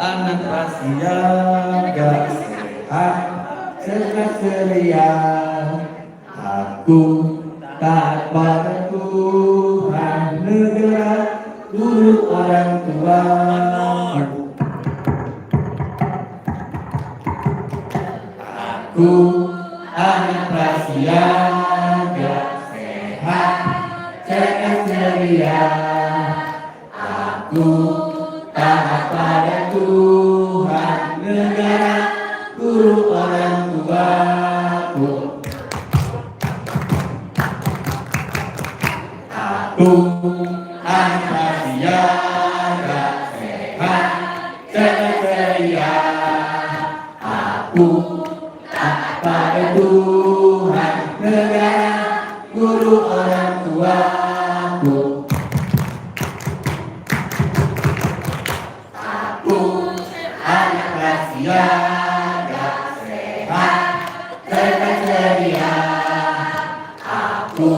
anak rahasia gak sehat, cerdas ceria. Aku taat pada Tuhan, negara, guru, orang tua. Aku anak rahasia gak sehat, cerdas ceria. Aku taat pada Tuhan, negara, guru, orang tuaku. Aku anak rahasia gak sehat, cerdas ceria. Aku taat pada Tuhan, negara, guru, orang tuaku. Aku anak rahasia gak sehat, cerdas ceria. Aku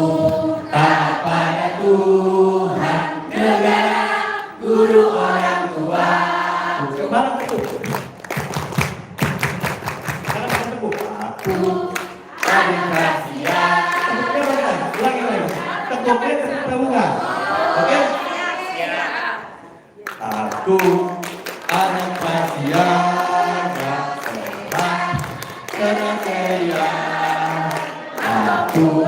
taat pada Tuhan, negara, guru, orang tua. Semangat itu. Aku anak rahasia. Ulangi lagi. Tekuknya terbuka. Oke? Aku anak rahasia gak sehat, cerdas ceria. Aku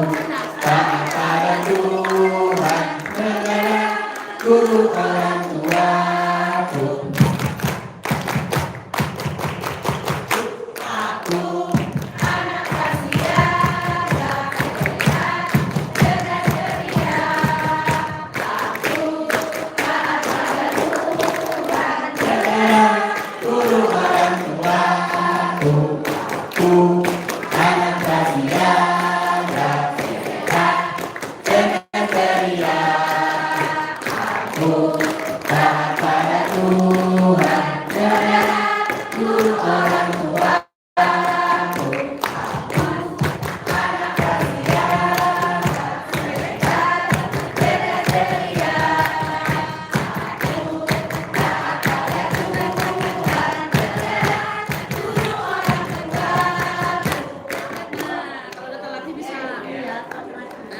taat pada Tuhan, negara, guru, orang tuaku. Aku anak rahasia gak sehat, cerdas ceria. Aku taat pada Tuhan, negara, guru, orang tuaku. Aku anak rahasia gak sehat, cerdas ceria. Aku taat pada Tuhan, negara, guru, orang tua. Aku anak rahasia gak sehat, cerdas ceria. Aku taat pada Tuhan, negara, guru, orang tua. Kalau udah terlatih bisa lihat.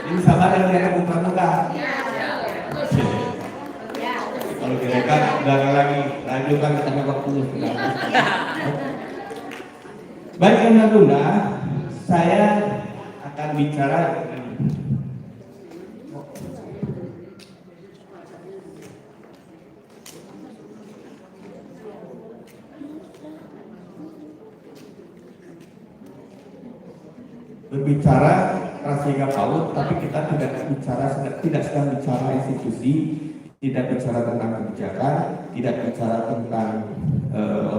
Ini sabar yang lihat buka muka. Kalau direkam udah lagi lanjutkan sampai waktu sudah. Baik Anda Bunda, saya akan bicara berbicara rahasia PAUD, tapi kita tidak sedang bicara institusi, tidak bicara tentang kebijakan, tidak bicara tentang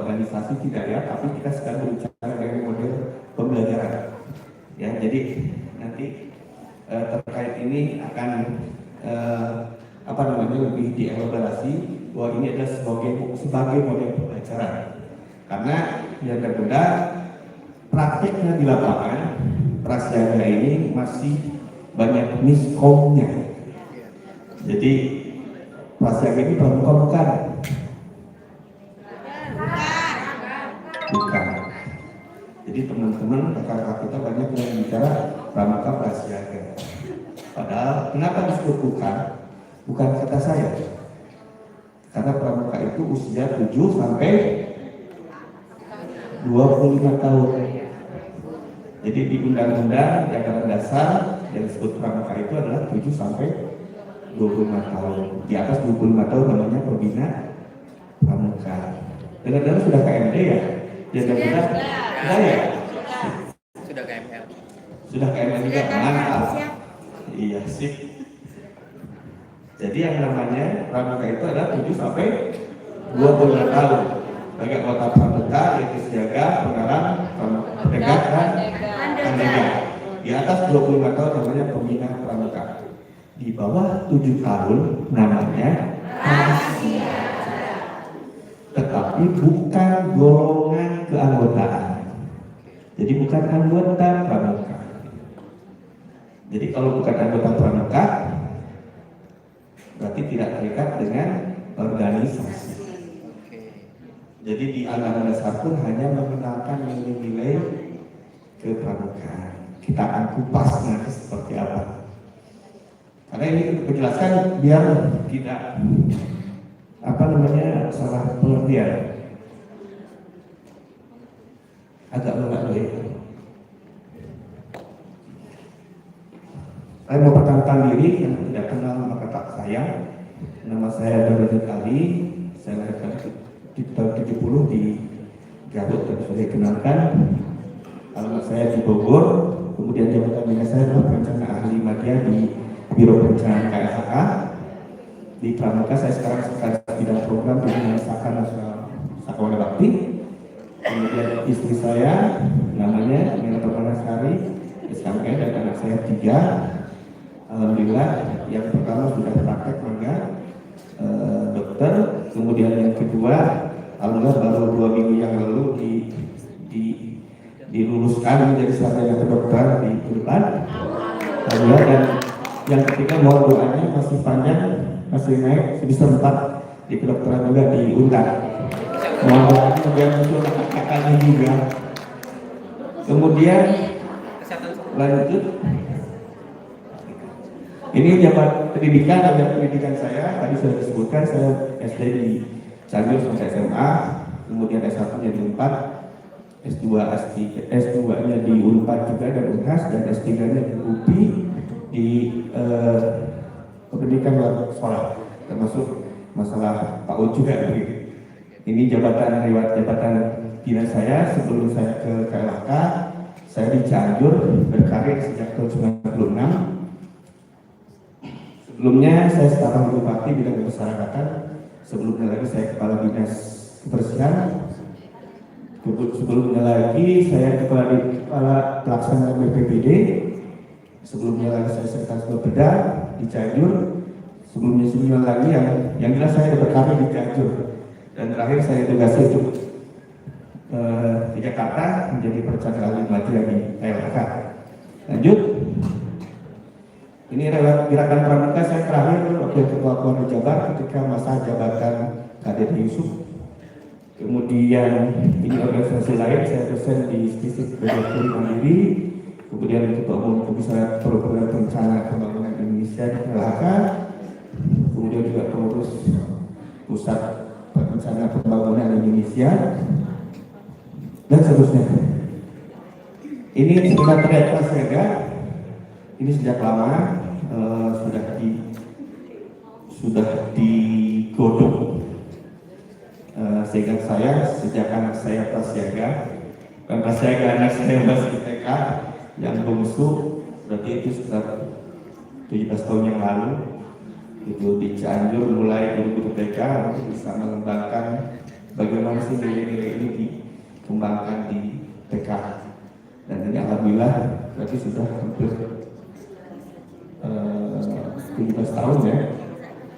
organisasi, tidak ya, tapi kita sedang berbicara dari model pembelajaran. Ya, jadi nanti terkait ini akan lebih dielaborasi bahwa ini adalah sebagai model pembelajaran. Karena yang berbeda praktiknya di lapangan prasiaga ini masih banyak miskomnya. Jadi prasiaga ini bukan. Jadi teman-teman kakak-kakak kita banyak yang bicara pramuka prasiaga. Padahal kenapa disebut bukan? Bukan kata saya. Karena pramuka itu usia 7 sampai 25 tahun. Jadi di undang-undang anggaran dasar yang disebut pramuka itu adalah 7 sampai 25 tahun. Di atas 25 tahun namanya pembina pramuka. Dengar-dengar sudah KMD ya? Sudah ya? Sudah KML. Sudah KML juga, mantap. Iya sih. Jadi yang namanya pramuka itu adalah 7 sampai 25 tahun. Bagi anggota pramuka yaitu siaga, pengarang, pendekat dan pandega. Di atas 25 tahun namanya pembina pramuka. Di bawah 7 tahun namanya prasiaga. Tetapi bukan golongan keanggotaan. Jadi bukan anggota pramuka. Jadi kalau bukan anggota pramuka berarti tidak terikat dengan organisasi. Jadi di anggaran dasar pun hanya mengenalkan nilai-nilai kepramukaan. Kita akan kupas nanti seperti apa. Karena ini menjelaskan biar tidak salah pengertian. Agak mengalir. Saya mau perkenalkan diri yang tidak kenal maka tak sayang. Nama saya Darajat Ali. Saya lahir di tahun 70 di Garut dan sudah dikenalkan. Alamat saya di Bogor. Kemudian jabatan bina saya adalah perencana ahli media di Biro Perencanaan KLHK. Di Pramuka saya sekarang sekretaris bidang program Pembinaan Saka Nasional Sakawana Bakti. Kemudian istri saya namanya Mena Permanasari SKM dan anak saya 3. Alhamdulillah yang pertama sudah praktek mangga dokter, kemudian yang kedua alhamdulillah baru 2 minggu yang lalu diluluskan menjadi sarjana kedokteran di Unpad. Alhamdulillah, dan yang ketiga mohon doanya masih panjang, masih naik semester 4 di kedokteran juga di Unpad. Mohon doanya kemudian muncul kakaknya juga. Kemudian lanjut. Ini jabat pendidikan saya, tadi sudah disebutkan saya SD di Cianjur sampai SMA, kemudian S1-nya di Unpad, S2-nya di Unpad juga dan Unhas, dan S3-nya di UPI di pendidikan luar sekolah, termasuk masalah PAUD juga. Ini riwayat jabatan dinas saya sebelum saya ke KLHK. Saya di Cianjur berkarir sejak tahun 96. Sebelumnya saya staf ahli bupati bidang kemasyarakatan. Sebelumnya lagi saya kepala dinas kebersihan. Sebelumnya lagi saya kepala pelaksana BPBD. Sebelumnya lagi saya sekretaris Bapeda di Cianjur. Sebelumnya lagi yang jelas saya berkarir di Cianjur. Dan terakhir saya tugasnya untuk di Jakarta menjadi perencana ahli media di KLHK. Lanjut. Ini gerakan pramuka saya terakhir wakil ketua Polda Jabar ketika masa jabatan Kadir Yusuf. Kemudian ini organisasi lain saya dosen di Institut Belajar Mandiri. Kemudian ketua umum Komisariat Program Perencanaan Pembangunan Indonesia di KLHK. Kemudian juga pengurus Pusat Perencanaan Pembangunan Indonesia dan seterusnya. Ini sekretariat Prasiaga. Ini sejak lama sudah digodok sehingga saya sejak anak saya Prasiaga dan Prasiaga anak saya masih TK yang bungsu, berarti itu sekitar 17 tahun yang lalu itu di Cianjur mulai guru TK untuk bisa mengembangkan bagaimana sih nilai-nilai ini dikembangkan di TK. Dan ini alhamdulillah berarti sudah hampir 17 tahun ya,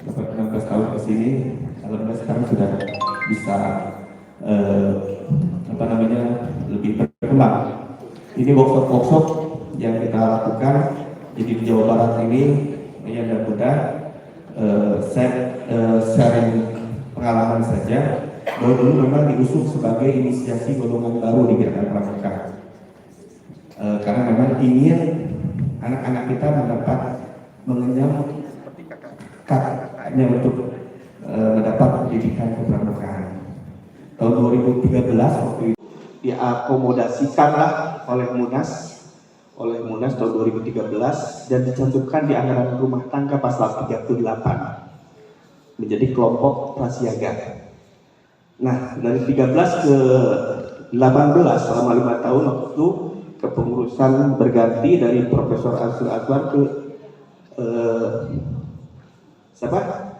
16 tahun ke sini, alhamdulillah sekarang sudah bisa lebih berkembang. Ini workshop yang kita lakukan, jadi di Jawa Barat ini ya mudah saya sharing pengalaman saja. Bahwa dulu memang diusung sebagai inisiasi golongan baru di gerakan pramuka. Karena memang ingin anak-anak kita mengenyam kakaknya untuk mendapat pendidikan kepramukaan. Tahun 2013 waktu itu diakomodasikanlah oleh Munas tahun 2013 dan dicantumkan di anggaran rumah tangga pasal 38 menjadi kelompok prasiaga. Nah, dari 13 ke 18 selama 5 tahun waktu itu kepengurusan berganti dari Profesor Azrul Azwar ke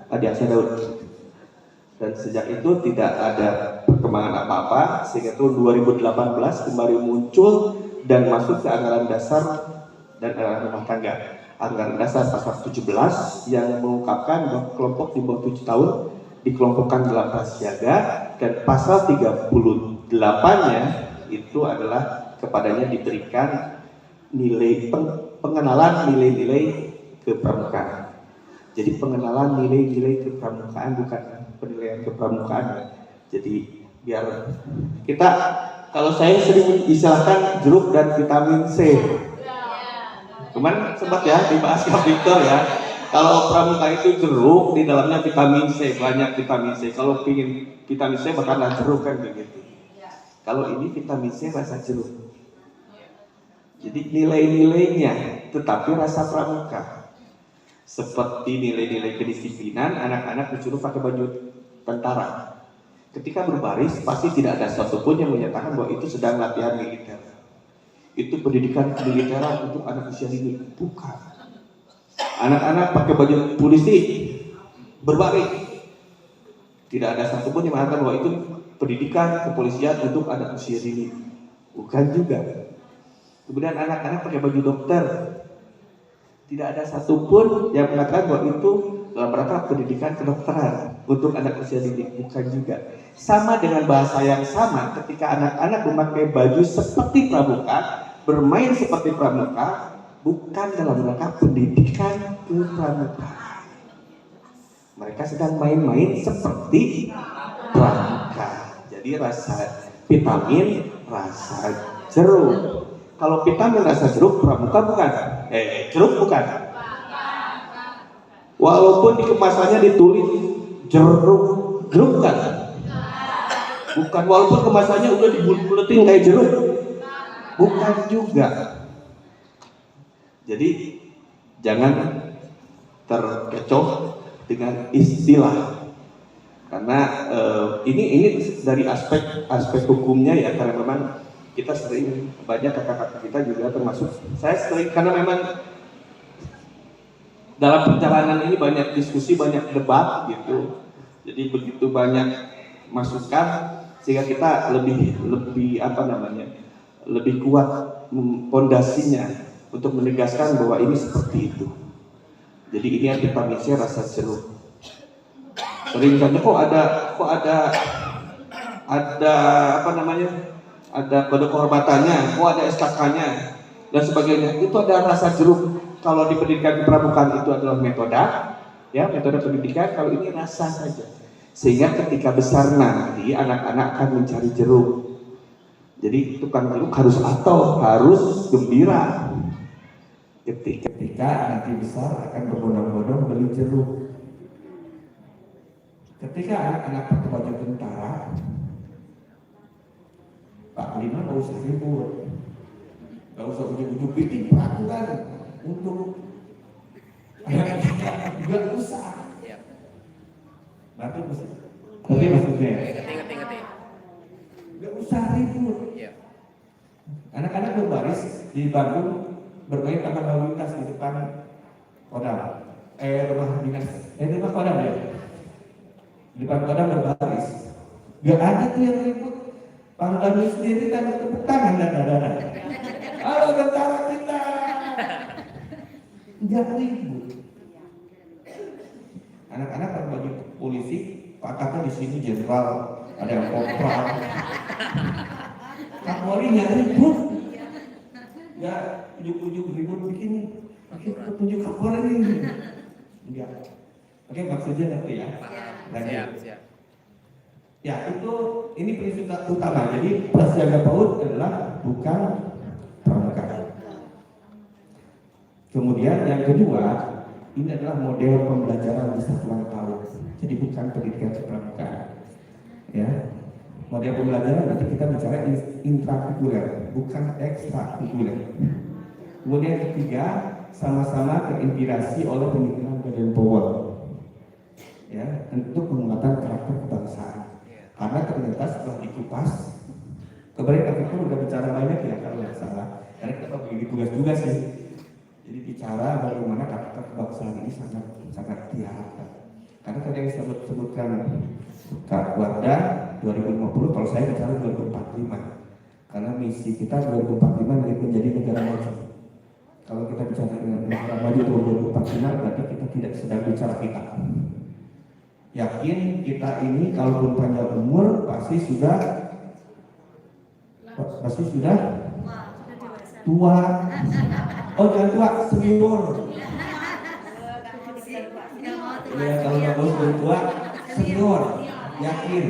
Adi Aksa Daud. Dan sejak itu tidak ada perkembangan apa-apa sehingga tahun 2018 kembali muncul dan masuk ke anggaran dasar dan anggaran rumah tangga. Anggaran dasar pasal 17 yang mengungkapkan bahwa kelompok di bawah 7 tahun dikelompokkan dalam prasiaga, dan pasal 38-nya itu adalah kepadanya diberikan nilai pengenalan nilai-nilai kepramukaan. Jadi pengenalan nilai-nilai kepramukaan bukan penilaian kepramukaan. Jadi Biar kita, kalau saya sering istilahkan jeruk dan vitamin C. Kemarin sempat ya dibahas Kak Victor ya. Kalau pramuka itu jeruk, di dalamnya vitamin C, banyak vitamin C. Kalau pingin vitamin C makanlah jeruk kan begitu. Kalau ini vitamin C rasa jeruk. Jadi nilai-nilainya tetapi rasa pramuka. Seperti nilai-nilai kedisiplinan, anak-anak disuruh pakai baju tentara. Ketika berbaris pasti tidak ada satupun yang menyatakan bahwa itu sedang latihan militer. Itu pendidikan militeran untuk anak usia dini. Bukan. Anak-anak pakai baju polisi berbaris. Tidak ada satupun yang mengatakan bahwa itu pendidikan kepolisian untuk anak usia dini. Bukan juga. Kemudian anak-anak pakai baju dokter. Tidak ada satupun yang mengatakan bahwa itu dalam rangka pendidikan kedokteran untuk anak usia dini. Bukan juga. Sama dengan bahasa yang sama ketika anak-anak memakai baju seperti pramuka, bermain seperti pramuka, bukan dalam rangka pendidikan kepramukaan. Mereka sedang main-main seperti pramuka. Jadi rasa vitamin, rasa jeruk. Kalau vitamin rasa jeruk, pramuka bukan. Jeruk bukan. Walaupun di kemasannya ditulis jeruk bukan. Bukan. Walaupun kemasannya udah dibulet-buletin kayak jeruk, bukan juga. Jadi jangan terkecoh dengan istilah, karena ini dari aspek hukumnya ya, karena memang kita sering, banyak kakak-kakak kita juga termasuk saya sering, karena memang dalam perjalanan ini banyak diskusi, banyak debat gitu. Jadi begitu banyak masukan sehingga kita lebih kuat pondasinya untuk menegaskan bahwa ini seperti itu. Jadi ini yang vitamin C rasa jeruk. Sering saja kok ada kode kehormatannya, ada SKK-nya dan sebagainya. Itu ada rasa jeruk. Kalau di pendidikan kepramukaan itu adalah metode pendidikan. Kalau ini rasa saja. Sehingga ketika besar nanti anak-anak akan mencari jeruk. Jadi tukang jeruk harus gembira. Ketika nanti besar akan berbondong-bondong beli jeruk. Ketika anak-anak pakai baju tentara, Pak Lima nggak usah ribut, nggak usah ujuk-ujuk bikin peraturan untuk anak-anak, nggak usah. Tapi maksudnya, nggak usah ribut. Anak-anak berbaris di Bandung bermain taman lalu lintas di depan Kodam, rumah Kodam ya. Di depan Kodam berbaris, nggak ada tuh yang ribut. Pangdam sendiri dan tepuk tangan dan dada. Halo tentara kita. Nggak ribut. Anak-anak pakai baju polisi, pangkatnya di sini jenderal, ada yang kopral. Kapolri nggak ribut. Nggak ujuk-ujuk ribut begini. Pakai petunjuk Kapolri ini. Enggak. Oke, maksudnya nanti ya. Siap. Ya, ini prinsip utama. Jadi prasiaga PAUD adalah bukan pramuka. Kemudian yang kedua, ini adalah model pembelajaran di satuan PAUD. Jadi bukan pendidikan kepramukaan. Ya. Model pembelajaran nanti kita bicara intrakurikuler, bukan ekstrakurikuler. Kemudian yang ketiga, sama-sama terinspirasi oleh pemikiran Baden Powell. Ya, untuk penguatan karakter kebangsaan. Karena ternyata setelah dikupas, kemarin kita udah bicara banyak ya kalau nggak salah. Karena kita bagi tugas juga sih. Jadi bicara bagaimana karakter kebangsaan ini sangat tiada. Karena tadi yang sebutkan Kak Warda 2050, kalau saya bicara 2045. Karena misi kita 2045 menjadi negara maju. Kalau kita bicara dengan negara maju 2045, berarti kita tidak sedang bicara kita. Yakin kita ini kalaupun panjang umur pasti sudah tua. Oh jangan tua, senior. Ya kalau nggak mau tua, senior. Yakin.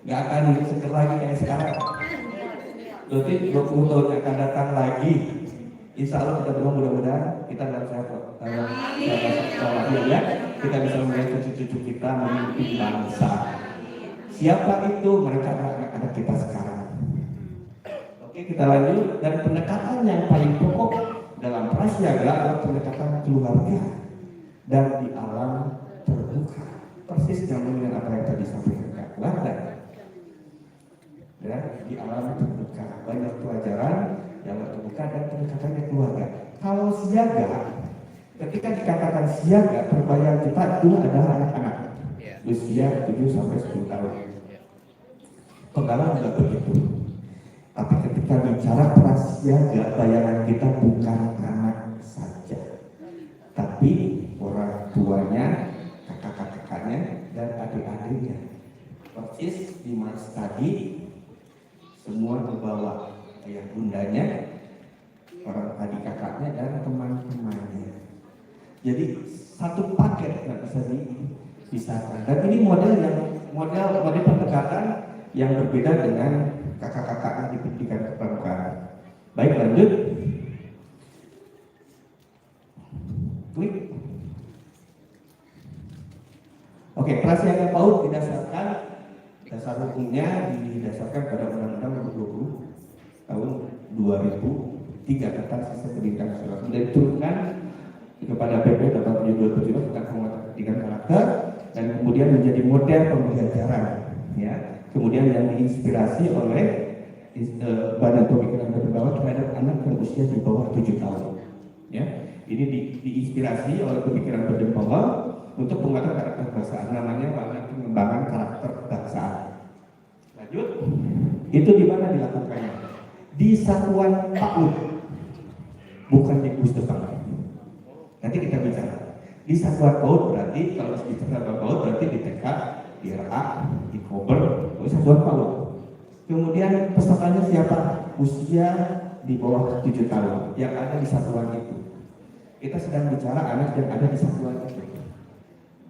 nggak akan seger lagi kayak sekarang. Berarti 20 tahun yang akan datang lagi, insya Allah kita berdoa mudah-mudahan kita dalam sehat ya, kita bisa melihat cucu-cucu kita memimpin bangsa. Siapa itu? Mereka anak-anak kita sekarang. Oke, kita lanjut. Dan pendekatan yang paling pokok dalam prasiaga adalah pendekatan keluarga dan di alam terbuka. Persis nyambung dengan apa yang tadi sampaikan keluarga. Dan di alam terbuka banyak pelajaran yang terbuka dan pendekatannya keluarga. Kalau siaga, ketika dikatakan siaga, terbayang kita itu adalah anak-anak usia 7 sampai 10 tahun. Pengalaman juga begitu. Tapi ketika bicara prasiaga, bayangan kita bukan anak saja, tapi orang tuanya, kakak-kakaknya, dan adik-adiknya. Persis di Mars tadi, semua membawa ayah bundanya, orang adik kakaknya, dan teman-temannya. Jadi satu paket nggak bisa dipisahkan. Dan ini model pendekatan yang berbeda dengan kakak-kakaknya di pendidikan kepramukaan. Baik, lanjut. Klik. Oke, prasiaga PAUD didasarkan, dasar hukumnya didasarkan pada Undang-Undang Nomor 20 tahun 2003 tentang sistem pendidikan nasional. Kemudian diturunkan kepada PP 8727 tentang penguatan pendidikan karakter dan kemudian menjadi model pembelajaran, ya. Kemudian yang diinspirasi oleh Badan Pemikiran Berkembang terhadap anak berusia di bawah 7 tahun. Ya, ini diinspirasi oleh pemikiran berkembang untuk penguatan karakter kebangsaan, namanya pengembangan karakter kebangsaan. Lanjut, itu di mana dilakukannya? Di Satuan PAUD, bukan di Puskesmas. Nanti kita bicara. Di Satuan PAUD berarti kalau di Satuan PAUD berarti di TK, di RA, di Kober, di Satuan PAUD. Kemudian pesertanya siapa? Usia di bawah 7 tahun yang ada di satuan itu. Kita sedang bicara anak yang ada di satuan itu.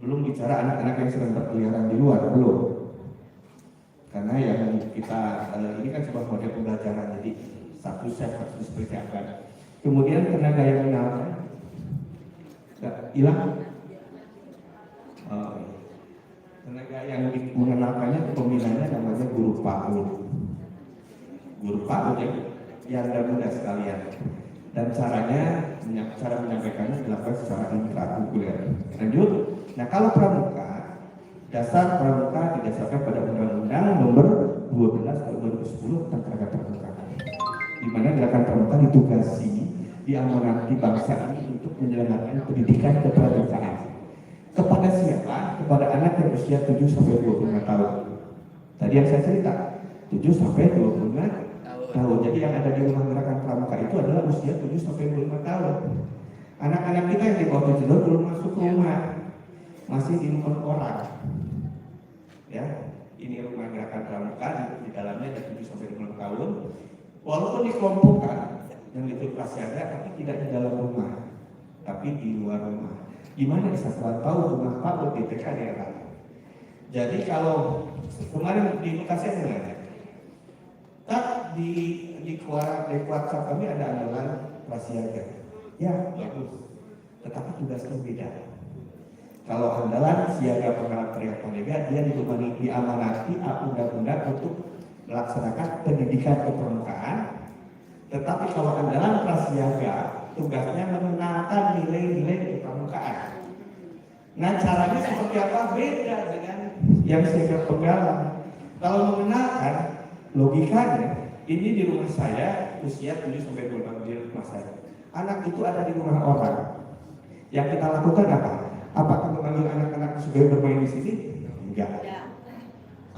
Belum bicara anak-anak yang sedang berkeliaran di luar, belum. Karena yang kita ini kan sebuah model pembelajaran, jadi satu set harus dipersiapkan. Kemudian tenaga yang mengenalkan, hilang. Tenaga yang mengenalkannya pembinanya namanya guru PAUD. Guru PAUD yang mudah sekalian. Dan cara menyampaikannya dilakukan secara intrakurikuler. Lanjut. Nah, kalau pramuka, dasar pramuka didasarkan pada Undang-Undang Nomor 12 Tahun 2010 tentang tenaga pramuka. Di mana gerakan pramuka ditugasi diamanati bangsa ini untuk menyelenggarakan pendidikan kepramukaan. Kepada siapa? Kepada anak yang usia 7 sampai 25 tahun. Tadi yang saya cerita, 7 sampai 25 tahun. Jadi yang ada di rumah gerakan pramuka itu adalah usia 7 sampai 25 tahun. Anak-anak kita yang di bawah 7 tahun belum masuk rumah, masih di rumah orang. Ya, ini rumah gerakan pramuka di dalamnya ada 7 sampai 25 tahun. Walaupun dikelompokkan yang itu prasiaga, tapi tidak di dalam rumah, tapi di luar rumah. Di mana di Satuan PAUD, rumah PAUD di TK daerah. Jadi kalau kemarin di Bekasi saya nanya, tak di kuartal kami ada andalan prasiaga. Ya, bagus. Tetapi tugasnya beda. Kalau andalan siaga penggalan teriak penega, dia diamanati undang-undang untuk melaksanakan pendidikan kepramukaan. Tetapi kalau andalan prasiaga, tugasnya mengenalkan nilai-nilai kepramukaan. Nah, caranya seperti apa? Beda dengan yang siaga penggalan. Kalau mengenalkan, logikanya, ini di rumah saya usia 7 sampai 25 di rumah saya. Anak itu ada di rumah orang. Yang kita lakukan apa? Apakah memanggil anak-anak supaya bermain di sini? Enggak.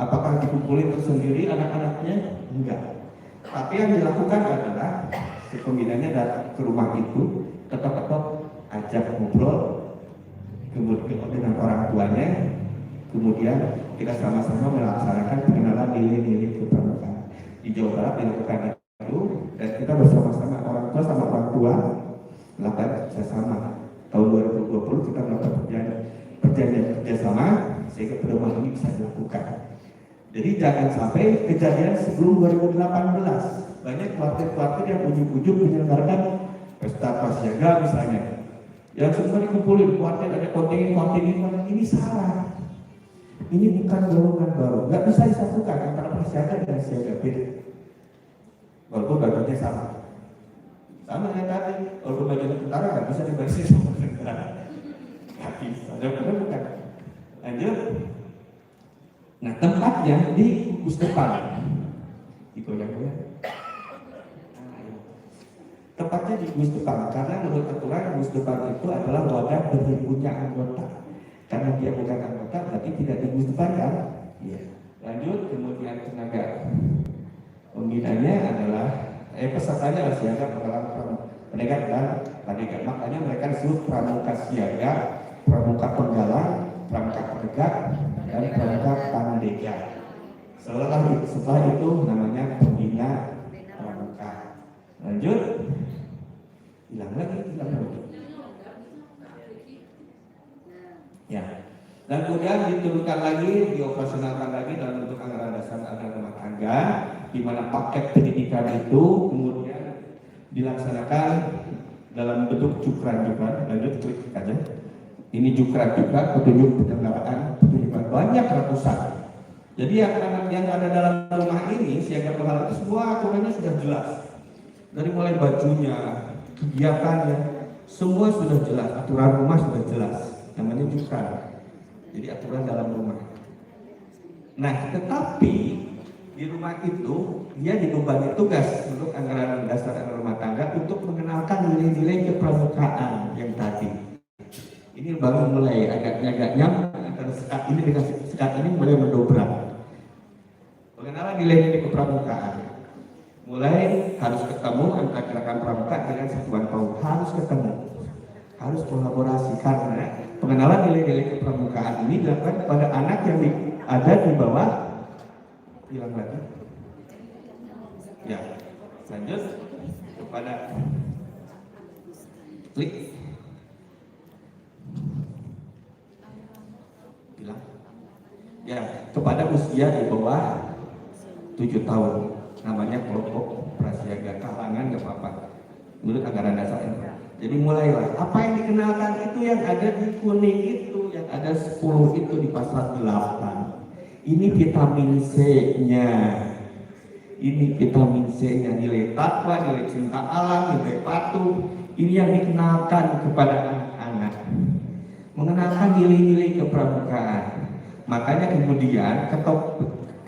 Apakah dikumpulin tersendiri anak-anaknya? Enggak. Tapi yang dilakukan adalah si pembinanya datang ke rumah itu, ketok-ketok, ajak ngobrol, kemudian dengan orang tuanya, kemudian kita sama-sama melaksanakan pengenalan nilai-nilai kepramukaan. Di Jawa Barat dilakukan itu, dan kita bersama-sama orang tua sama orang tua melakukan kerjasama. Tahun 2020 kita melakukan perjanjian kerjasama sehingga pedoman ini bisa dilakukan. Jadi jangan sampai kejadian sebelum 2018 banyak kuartir-kuartir yang ujung-ujung menyelenggarakan pesta prasiaga misalnya, yang semua dikumpulin kuartir, ada kontingen ini salah. Ini bukan golongan baru, nggak bisa disatukan antara prasiaga dan siaga, beda. Walaupun bajunya sama dengan tadi, walaupun bajunya tentara nggak bisa dibasis sama tentara, nggak bisa. Benar bukan? Lanjut. Nah, tempatnya di gugus depan, digoyang-goyang. Tempatnya di gugus depan, karena menurut aturan gugus depan itu adalah wadah berhimpunnya anggota. Karena dia bukan anggota, berarti tidak di gugus depan kan? Iya. Lanjut, kemudian tenaga pembinanya adalah pesertanya adalah siaga, penegak dan pramuka. Makanya mereka disebut pramuka siaga, pramuka penggalang, pramuka penegak, dan pramuka pandega. Setelah itu namanya pembina pramuka. Lanjut, hilang lagi. Ya. Dan kemudian diturunkan lagi, dioperasionalkan lagi dalam bentuk anggaran dasar anggaran rumah tangga, di mana paket pendidikan itu kemudian dilaksanakan dalam bentuk cukran. Lanjut, klik aja. Ini cukran juga, petunjuk penyelenggaraan petunjukan banyak ratusan. Jadi yang ada dalam rumah ini siaga penghalang itu semua aturannya sudah jelas. Dari mulai bajunya, kegiatannya, semua sudah jelas. Aturan rumah sudah jelas. Namanya cukran. Jadi aturan dalam rumah. Nah, tetapi di rumah itu dia dibebani tugas untuk anggaran dasar anggaran rumah tangga untuk mengenalkan nilai-nilai kepramukaan yang tadi. Ini baru mulai agak nyambung antara sekat ini dengan sekat ini mulai mendobrak. Pengenalan nilai-nilai kepramukaan. Mulai harus ketemu antara gerakan pramuka dengan satuan PAUD, harus ketemu, harus kolaborasi karena pengenalan nilai-nilai kepramukaan ini dilakukan kepada anak yang ada di bawah. Hilang lagi. Ya, lanjut kepada klik. Hilang. Ya, kepada usia di bawah 7 tahun. Namanya kelompok prasiaga kalangan nggak apa-apa. Menurut anggaran dasar. Jadi mulailah. Apa yang dikenalkan itu yang ada di kuning itu, yang ada 10 itu di pasal 8. Ini vitamin C-nya. Ini vitamin C-nya, nilai takwa, nilai cinta alam, nilai patuh. Ini yang dikenalkan kepada anak-anak. Mengenalkan nilai-nilai kepramukaan. Makanya kemudian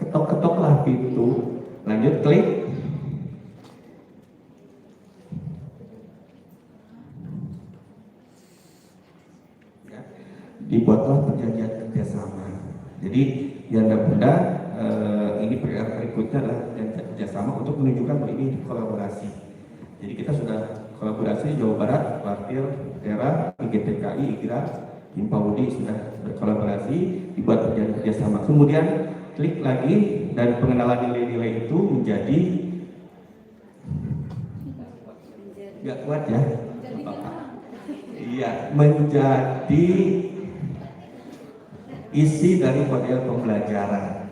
ketok-ketoklah pintu. Lanjut, klik. Ya. Dibuatlah perjanjian kerjasama. Jadi yang benda ini berikutnya adalah perjanjian kerjasama untuk menunjukkan bahwa ini kolaborasi. Jadi kita sudah kolaborasi di Jawa Barat, Kuartir, daerah, IGTKI, IGRA, Impaudi sudah berkolaborasi, dibuat perjanjian kerjasama. Kemudian klik lagi dan pengenalan nilai-nilai itu menjadi nggak kuat ya, iya, menjadi isi dari model pembelajaran.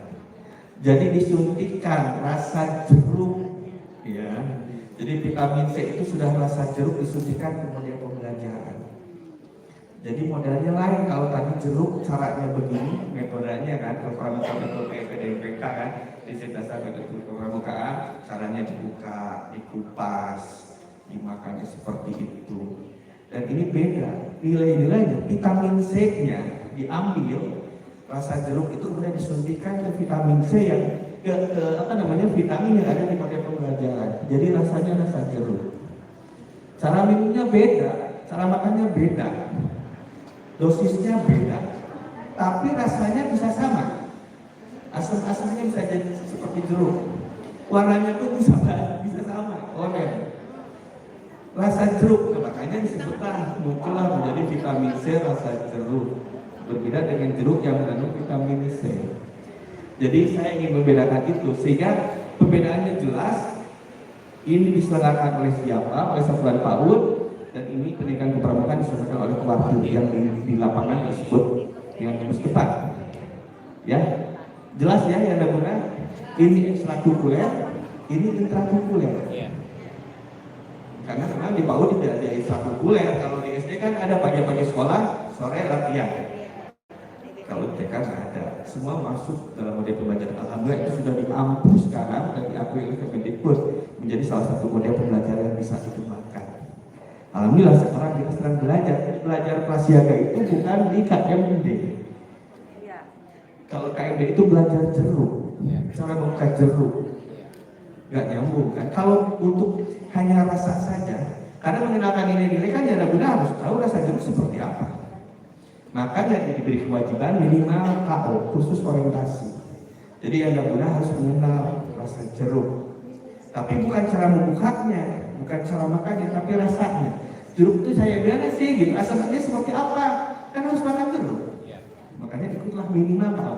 Jadi disuntikan rasa jeruk, ya. Jadi vitamin C itu sudah rasa jeruk disuntikan ke model pembelajaran. Jadi modelnya lain. Kalau tadi jeruk caranya begini, metodenya kan, kalau pramuka betul PDMPK kan, riset dasar betul kepramukaan, caranya dibuka, dikupas, dimakannya seperti itu. Dan ini beda, nilai-nilainya, vitamin C-nya diambil, rasa jeruk itu kemudian disuntikan ke vitamin C yang vitamin yang ada di model pembelajaran. Jadi rasanya rasa jeruk. Cara minumnya beda, cara makannya beda. Dosisnya beda, tapi rasanya bisa sama. Asam-asamnya bisa jadi seperti jeruk. Warnanya pun bisa sama, oranye. Rasa jeruk, makanya disebutlah muncullah menjadi vitamin C rasa jeruk. Berbeda dengan jeruk yang mengandung vitamin C. Jadi saya ingin membedakan itu sehingga perbedaannya jelas. Ini diselenggarakan oleh siapa? Oleh satuan PAUD. Dan ini pendidikan kepramukaan diselesaikan oleh kuartir yang di lapangan disebut dengan gugus depan. Ya, Jelas ya yang ada guna. Ini ekstrakurikuler, ini intrakurikuler. Iya. Karena memang di PAUD tidak ada ekstrakurikuler. Kalau di SD kan ada pagi-pagi sekolah, sore latihan. Kalau di TK nggak ada. Semua masuk dalam model pembelajaran. Alhamdulillah itu sudah diampu sekarang dan diakui oleh Kemendikbud menjadi salah satu model pembelajaran yang bisa dikembangkan. Alhamdulillah sekarang kita sedang belajar prasiaga itu bukan di KMD. Kalau KMD itu belajar jeruk, cara membuka jeruk, nggak nyambung kan? Kalau untuk hanya rasa saja, karena mengenalkan nilai-nilai kan ya guna harus tahu rasa jeruk seperti apa. Makanya diberi kewajiban minimal KO, khusus orientasi. Jadi yang guna harus mengenal rasa jeruk. Tapi bukan cara membukanya, bukan cara makannya, tapi rasanya. Jeruk itu saya bilang sih, gitu. Rasanya seperti apa? Kan harus makan jeruk. Makanya ikutlah minimal tahu.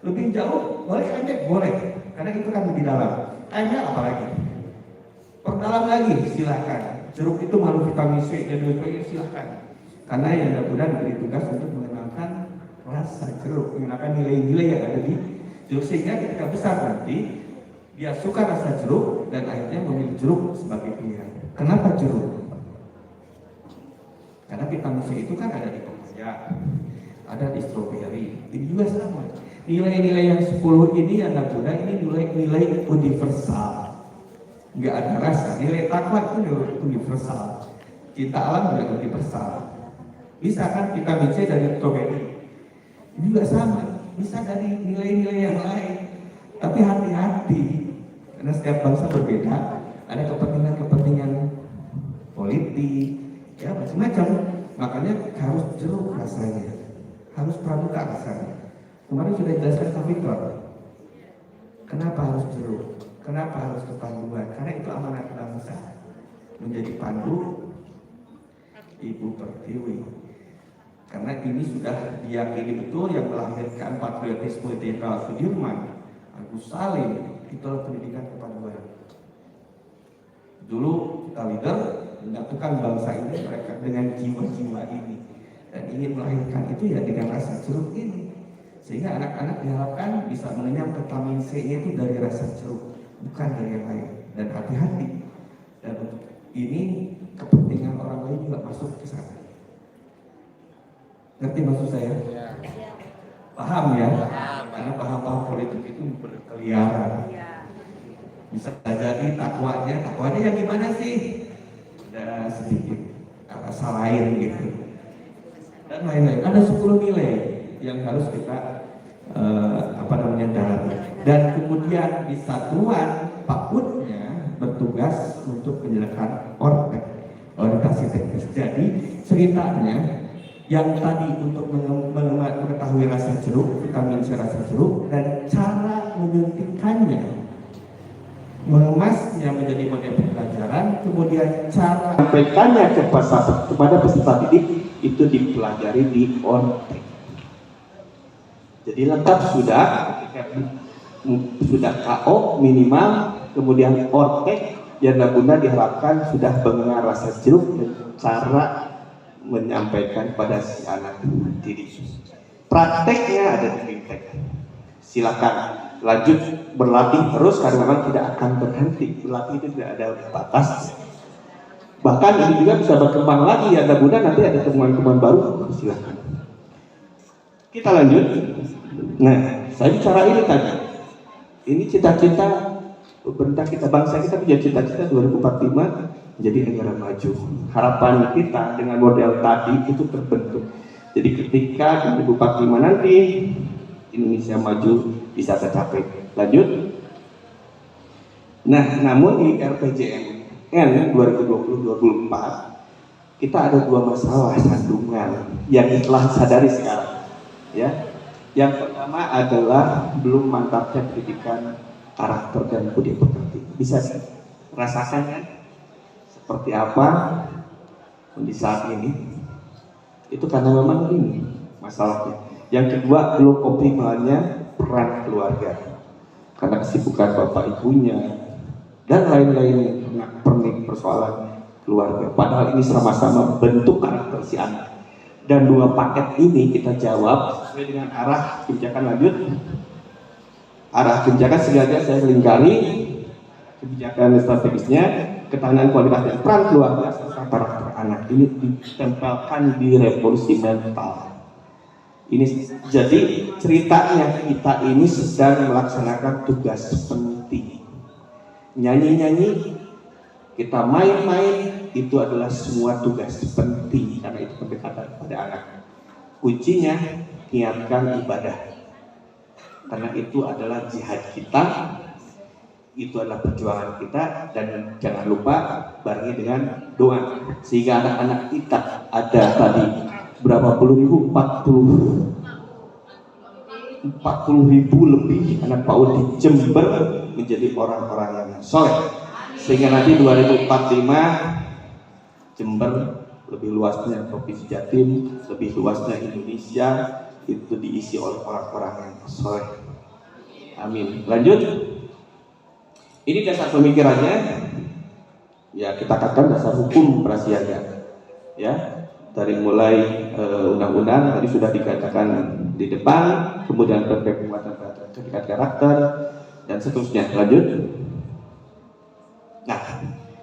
Lebih jauh boleh pendek boleh, karena itu kan lebih dalam. Tanya apa lagi? Perdalam lagi silakan. Jeruk itu mengandung vitamin C dan sebagainya silakan. Karena yang guna diberi tugas untuk mengenalkan rasa jeruk, mengenalkan nilai-nilai yang ada di jeruk sehingga ketika besar nanti dia suka rasa jeruk dan akhirnya memilih jeruk sebagai pilihan. Kenapa jeruk? Karena vitamin C itu kan ada di pepaya, ada di stroberi. Ini juga sama. Nilai-nilai yang 10 ini yang guna ini nilai universal. Nggak ada rasa. Nilai takwa itu nilai universal. Cinta alam juga universal. Bisa kan vitamin C dari stroberi. Ini juga sama. Bisa dari nilai-nilai yang lain. Tapi hati-hati. Karena setiap bangsa berbeda. Ada kepentingan-kepentingan politik. Ya macam-macam. Makanya harus jeruk rasanya. Harus pramuka rasanya. Kemarin sudah jelaskan Pak Victor. Kenapa harus jeruk? Kenapa harus kepanduan? Karena itu amanat bangsa. Menjadi pandu Ibu Pertiwi. Karena ini sudah diyakini betul yang melahirkan patriotisme Jenderal Sudirman, Agus Salim, itulah pendidikan kepanduan. Dulu kita leader menyatukan bangsa ini mereka dengan jiwa-jiwa ini dan ingin melahirkan itu ya dengan rasa jeruk ini. Sehingga anak-anak diharapkan bisa mengenyam vitamin C-nya itu dari rasa jeruk, bukan dari yang lain. Dan hati-hati. Dan untuk ini kepentingan orang lain juga masuk ke sana. Ngerti maksud saya? Ya. Paham ya? Paham. Karena paham-paham politik itu berkeliaran. Bisa jadi takwanya yang gimana sih? Ada sedikit rasa lain gitu. Dan lain-lain. Ada 10 nilai yang harus kita dalami. Dan kemudian di satuan PAUD-nya bertugas untuk menyediakan orientasi teknis. Jadi ceritanya yang tadi untuk mengetahui rasa jeruk, vitamin C rasa jeruk, dan cara menyuntikkannya, mengemasnya menjadi model pembelajaran, kemudian cara menyampaikannya kepada peserta didik itu dipelajari di ONTEK. Jadi lengkap sudah KO minimal, kemudian ONTEK yang guna diharapkan sudah mengenal rasa jeruk dan cara menyampaikan pada si anak didik. Prakteknya ada di Fintech. Silakan lanjut berlatih terus karena memang tidak akan berhenti. Berlatih itu tidak ada batas. Bahkan ini juga bisa berkembang lagi ya, guna nanti ada temuan-temuan baru. Silakan. Kita lanjut. Nah, saya bicara ini tadi. Ini cita-cita pemerintah kita, bangsa kita punya cita-cita 2045 menjadi negara maju. Harapan kita dengan model tadi itu terbentuk. Jadi ketika 2045 nanti Indonesia maju bisa tercapai. Lanjut. Nah, namun di RPJMN 2020-2024 kita ada 2 masalah sandungan yang telah sadari sekarang. Ya, yang pertama adalah belum mantapnya pendidikan karakter dan budi pekerti. Bisa rasakan kan seperti apa di saat ini? Itu karena memang ini masalahnya. Yang kedua, belum optimalnya peran keluarga karena kesibukan bapak ibunya dan lain-lain persoalan keluarga. Padahal ini sama-sama bentuk karakter si anak. Dan 2 paket ini kita jawab sesuai dengan arah kebijakan lanjut Arah kebijakan sengaja saya lingkari kebijakan strategisnya, ketahanan kualitas dan peran keluarga serta karakter anak ini ditempelkan di revolusi mental. Ini jadi ceritanya kita ini sedang melaksanakan tugas penting. Nyanyi-nyanyi, kita main-main, itu adalah semua tugas penting karena itu pendekatan pada anak. Kuncinya niatkan ibadah, karena itu adalah jihad kita, itu adalah perjuangan kita, dan jangan lupa barengi dengan doa sehingga anak-anak kita ada tadi berapa puluh ribu, 40 ribu lebih anak PAUD di Jember menjadi orang-orang yang soleh, sehingga nanti 2045 Jember lebih luasnya Provinsi Jatim, lebih luasnya Indonesia itu diisi oleh orang-orang yang soleh. Amin. Lanjut. Ini dasar pemikirannya, ya kita katakan dasar hukum prasiaga, ya dari mulai undang-undang tadi sudah dikatakan di depan, kemudian PP penguatan sertifikat karakter dan seterusnya. Lanjut. Nah,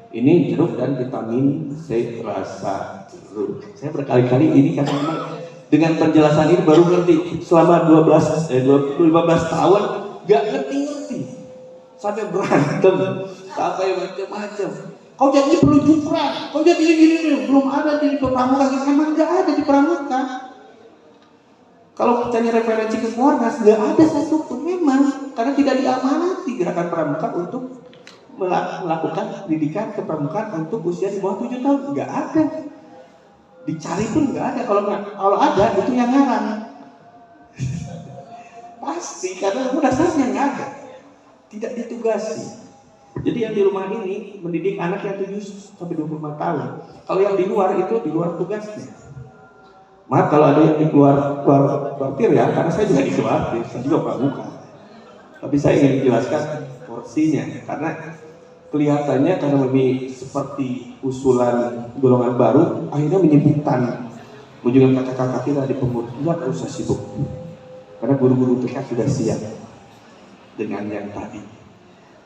ini jeruk dan vitamin C rasa jeruk. Saya berkali-kali ini karena memang dengan penjelasan ini baru ngerti selama 15 tahun gak ngerti. Sampai berantem, sampai macam-macam. Kau jadi perlu jupra, kau jadi gini, belum ada di pramuka, memang nggak ada di pramuka. Kalau cari referensi ke keluarga, nggak ada satu pun memang, karena tidak diamanati gerakan pramuka untuk melakukan pendidikan kepramukaan untuk usia di bawah 7 tahun, nggak ada. Dicari pun nggak ada. Kalau ada itu yang ngarang. Pasti karena dasarnya nggak ada. Tidak ditugasi. Jadi yang di rumah ini mendidik anak yang 7 sampai 25 tahun. Kalau yang di luar itu di luar tugasnya. Maaf kalau ada yang di keluar kuartir ya, karena saya juga di kuartir, saya juga pramuka. Tapi saya ingin menjelaskan porsinya karena kelihatannya karena lebih seperti usulan golongan baru, akhirnya menyebutkan kunjungan kakak-kakak kita di pemur, nggak usah sibuk. Karena guru-guru TK sudah siap dengan yang tadi,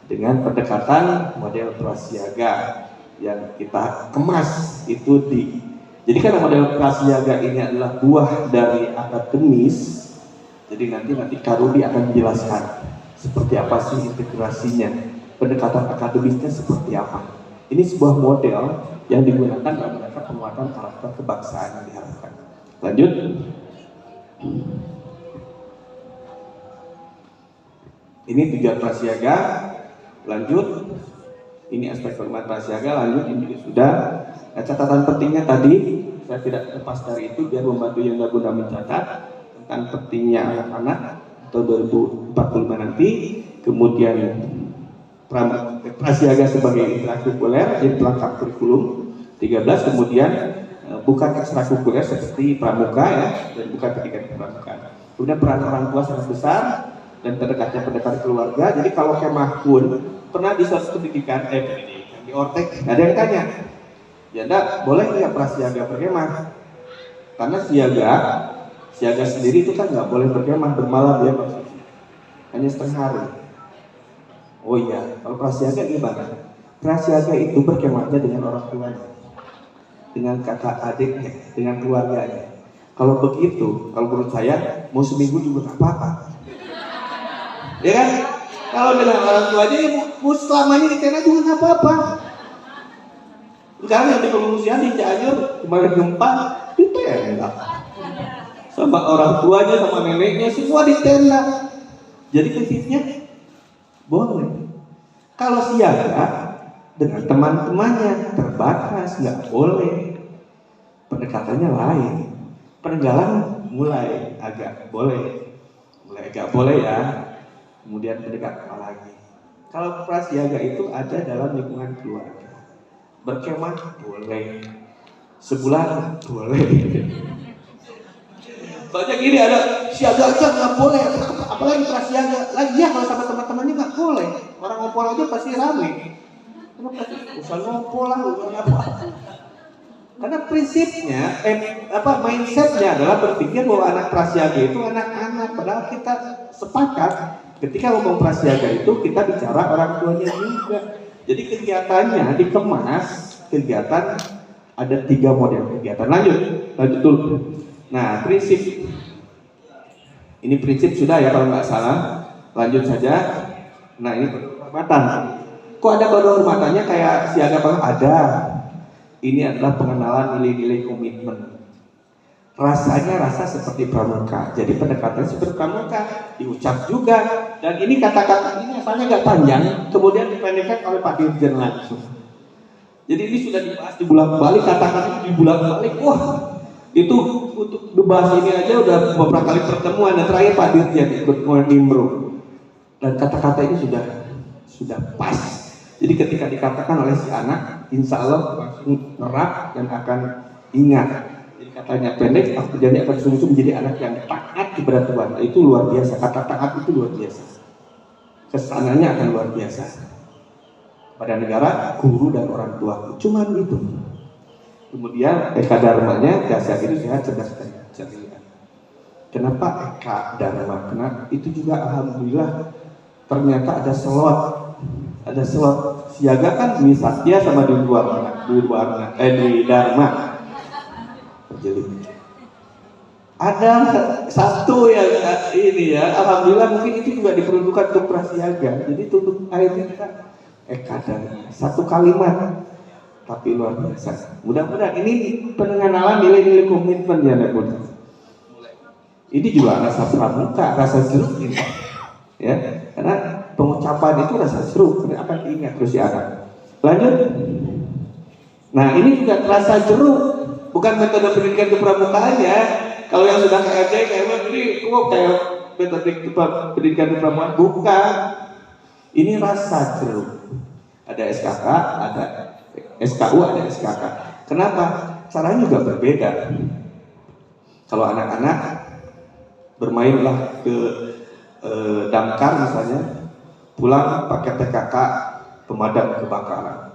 dengan pendekatan model prasiaga yang kita kemas itu jadi karena model prasiaga ini adalah buah dari akademis, jadi nanti Kak Rudi akan menjelaskan seperti apa sih integrasinya, pendekatan akademisnya seperti apa. Ini sebuah model yang digunakan dalam rangka penguatan karakter kebangsaan yang diharapkan. Lanjut. Ini tujuan prasiaga. Lanjut. Ini aspek penguatan prasiaga. Lanjut. Ini juga sudah. Nah, catatan pentingnya tadi saya tidak lepas dari itu biar membantu yang nggak guna mencatat tentang pentingnya anak-anak atau 2045 nanti. Kemudian prasiaga sebagai ekstrakurikuler jadi pelengkap kurikulum 13. Kemudian bukan ekstrakurikuler seperti pramuka ya, dan bukan pendidikan kepramukaan. Kemudian peran orang tua sangat besar dan pendekatan keluarga. Jadi kalau kemah pun pernah di suatu pendidikan di Ortek ada yang tanya, ya enggak boleh nggak prasiaga berkemah? Karena siaga sendiri itu kan nggak boleh berkemah bermalam ya maksudnya, hanya setengah hari. Oh iya, kalau prasiaga gimana? Prasiaga itu berkemahnya dengan orang tuanya, dengan kakak adiknya, dengan keluarganya. Kalau begitu, kalau menurut saya mau seminggu juga nggak apa-apa. Ya kan? Kalau dengan orang tuanya ya mau selamanya di tenda juga nggak apa-apa. Sekarang yang di pengungsian di Cianjur kemarin gempa di tenda, sama orang tuanya sama neneknya semua di tenda. Jadi prinsipnya boleh. Kalau siaga dengan teman-temannya terbatas, nggak boleh. Pendekatannya lain. Penenggalan mulai agak boleh ya. Kemudian pendekat apa lagi? Kalau prasiaga itu ada dalam lingkungan keluarga. Berkemah boleh. Sebulan boleh. Soalnya gini ada siaga aja nggak boleh, apalagi prasiaga. Lagi ya kalau sama teman-temannya nggak boleh. Orang ngompol aja pasti ramai. Usah ngompol lah, usah apa. Karena prinsipnya, mindsetnya adalah berpikir bahwa anak prasiaga itu anak-anak. Padahal kita sepakat ketika ngomong prasiaga itu kita bicara orang tuanya juga. Jadi kegiatannya dikemas, kegiatan ada 3 model kegiatan. Lanjut dulu. Nah, prinsip ini prinsip sudah ya kalau nggak salah. Lanjut saja. Nah, ini penghormatan. Kok ada penghormatannya kayak siaga Bang? Ada. Ini adalah pengenalan nilai-nilai komitmen. Rasanya rasa seperti pramuka. Jadi pendekatan seperti pramuka diucap juga. Dan ini kata-kata ini asalnya nggak panjang, kemudian dipendekkan oleh Pak Dirjen langsung. Jadi ini sudah dibahas dibolak-balik, kata-kata dibolak-balik. Wah, itu untuk dibahas ini aja udah beberapa kali pertemuan. Dan terakhir Pak Dirjen ikut nimbrung. Dan kata-kata ini sudah pas. Jadi ketika dikatakan oleh si anak, insya Allah langsung nerap dan akan ingat. Jadi katanya pendek, aku jadi akan sungguh menjadi anak yang taat kepada Tuhan. Itu luar biasa. Kata taat itu luar biasa. Kesananya akan luar biasa. Pada negara, guru dan orang tua. Cuman itu. Kemudian Eka Dharmanya, dasar itu sehat, cerdas dan ceria. Kenapa Eka Dharma? Karena itu juga alhamdulillah ternyata ada slot. Ada slot siaga kan Dwi Satya sama Dwi Dharma. Jadi ada satu yang ini ya, alhamdulillah mungkin itu juga diperuntukkan untuk prasiaga. Jadi tutup airnya kita Eka Dharma. Satu kalimat tapi luar biasa. Mudah-mudahan ini pengenalan nilai-nilai komitmen ya anak muda. Ini juga rasa pramuka, rasa jeruk ini. Ya, karena pengucapan itu rasa jeruk, karena akan diingat terus ya anak. Lanjut. Nah, ini juga rasa jeruk, bukan metode pendidikan kepramukaan ya. Kalau yang sudah kayak ini kok kayak metode pendidikan kepramukaan, bukan. Ini rasa jeruk. Ada SKK, ada SKU, ada SKK. Kenapa? Caranya juga berbeda. Kalau anak-anak bermainlah ke damkar misalnya, pulang pakai PKK pemadam kebakaran.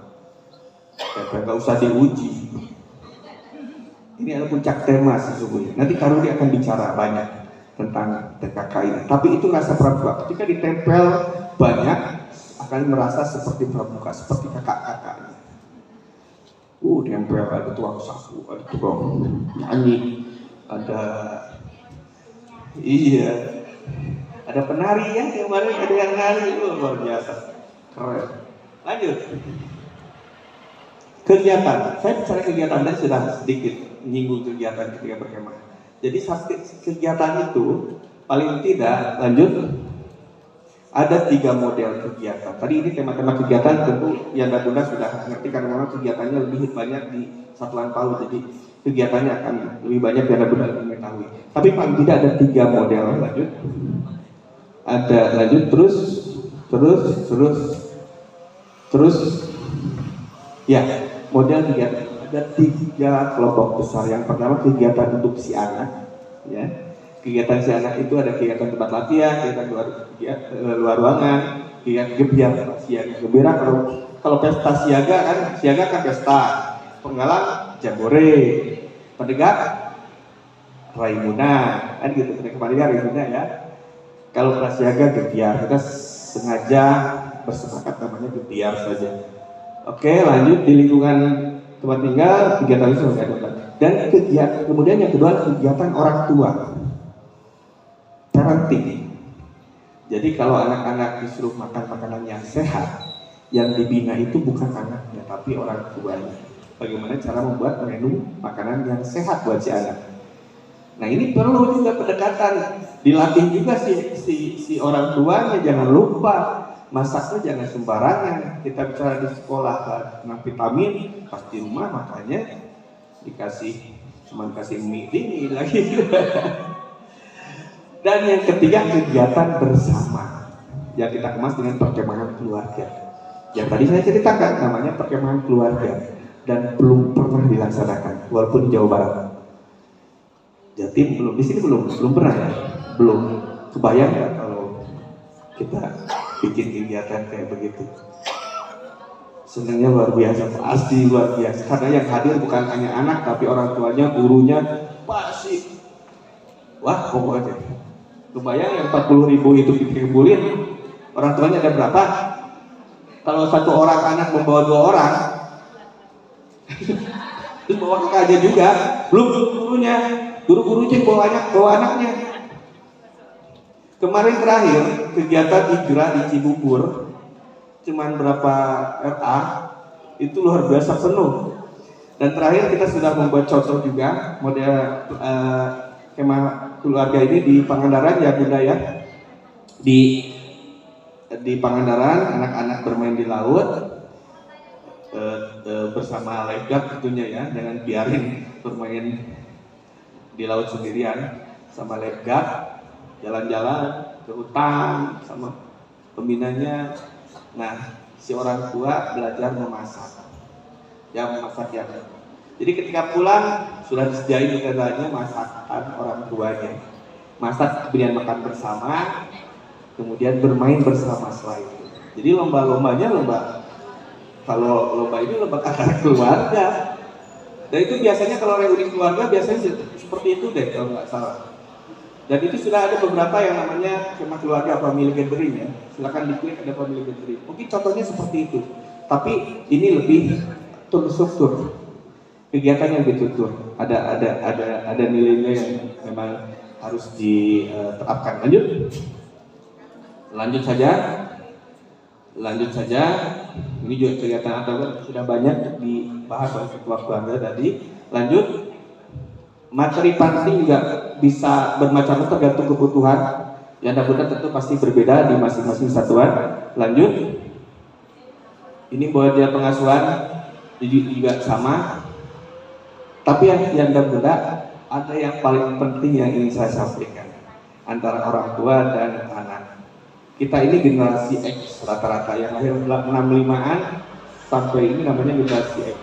Nggak usah diuji. Ini adalah puncak tema sesungguhnya. Nanti Karudi akan bicara banyak tentang PKK ini. Tapi itu rasa pramuka. Ketika ditempel banyak akan merasa seperti pramuka, seperti kakak-kakaknya. Nempel ada tuang sapu, ada tukang nyanyi, ada penari ya, kemarin ada yang nari, luar biasa, keren. Lanjut. Kegiatan, saya bicara kegiatan tadi sudah sedikit menyinggung kegiatan ketika berkemah. Jadi kegiatan itu paling tidak lanjut ada 3 model kegiatan. Tadi ini tema-tema kegiatan tentu yang Bunda sudah ngerti karena memang kegiatannya lebih banyak di Satuan PAUD, jadi kegiatannya akan lebih banyak yang Bunda lebih mengetahui. Tapi paling tidak ada 3 model. Lanjut. Ada lanjut terus ya, model kegiatan ada 3 kelompok besar. Yang pertama kegiatan untuk si anak ya. Kegiatan si anak itu ada kegiatan tempat latihan, kegiatan luar ruangan, kegiatan gebiar, siaga gembira. Kalau pesta siaga kan pesta, penggalang jambore, pendegat raimuna, kan gitu. Kembali raimuna ya. Kalau prasiaga gebiar, kita sengaja bersepakat namanya gebiar saja. Oke, lanjut di lingkungan tempat tinggal kegiatan itu ada. Dan kegiatan kemudian yang kedua kegiatan orang tua. Parenting. Jadi kalau anak-anak disuruh makan makanan yang sehat, yang dibina itu bukan anaknya tapi orang tuanya. Bagaimana cara membuat menu makanan yang sehat buat si anak. Nah ini perlu juga pendekatan, dilatih juga si orang tuanya. Jangan lupa masaknya jangan sembarangan. Kita bicara di sekolah tentang vitamin, pas di rumah makanya cuman kasih mie ini lagi. Dan yang ketiga kegiatan bersama yang kita kemas dengan perkemahan keluarga. Yang tadi saya ceritakan namanya perkemahan keluarga dan belum pernah dilaksanakan walaupun di Jawa Barat. Jatim belum, di sini belum pernah ya, belum kebayang ya kalau kita bikin kegiatan kayak begitu. Senangnya luar biasa, pasti luar biasa. Karena yang hadir bukan hanya anak tapi orang tuanya, gurunya pasti wah pokoknya Lu bayang yang 40.000 itu dikumpulin, orang tuanya ada berapa? Kalau satu orang anak membawa 2 orang, terus bawa kakak aja juga, belum gurunya, guru-gurunya bawa anaknya. Kemarin terakhir kegiatan hijrah di Cibubur, cuman berapa RA, itu luar biasa penuh. Dan terakhir kita sudah membuat contoh juga model kemah keluarga ini di Pangandaran ya Bunda ya. Di Pangandaran anak-anak bermain di laut bersama lifeguard tentunya ya, jangan biarin bermain di laut sendirian, sama lifeguard jalan-jalan ke hutan sama pembinanya. Nah, si orang tua belajar memasak. Ya memasak ya. Jadi ketika pulang sudah disediain di tendanya masakan orang tuanya. Masak kemudian makan bersama, kemudian bermain bersama setelah itu. Jadi lomba-lombanya kalau lomba ini lomba anak keluarga. Dan itu biasanya kalau reuni keluarga biasanya seperti itu deh kalau nggak salah. Dan itu sudah ada beberapa yang namanya kemah keluarga family gathering ya. Silakan diklik ada family gathering. Mungkin contohnya seperti itu. Tapi ini lebih terstruktur. Kegiatannya lebih terstruktur. Ada nilai-nilai yang memang harus diterapkan. Lanjut saja. Ini juga kegiatan atau sudah banyak dibahas oleh ketua keluarga tadi. Lanjut. Materi panti juga bisa bermacam-macam tergantung kebutuhan. Yang dapurnya tentu pasti berbeda di masing-masing satuan. Lanjut. Ini buat dia pengasuhan juga sama. Tapi yang bunda ada yang paling penting yang ingin saya sampaikan antara orang tua dan anak. Kita ini generasi X rata-rata yang lahir 65-an sampai ini namanya generasi X.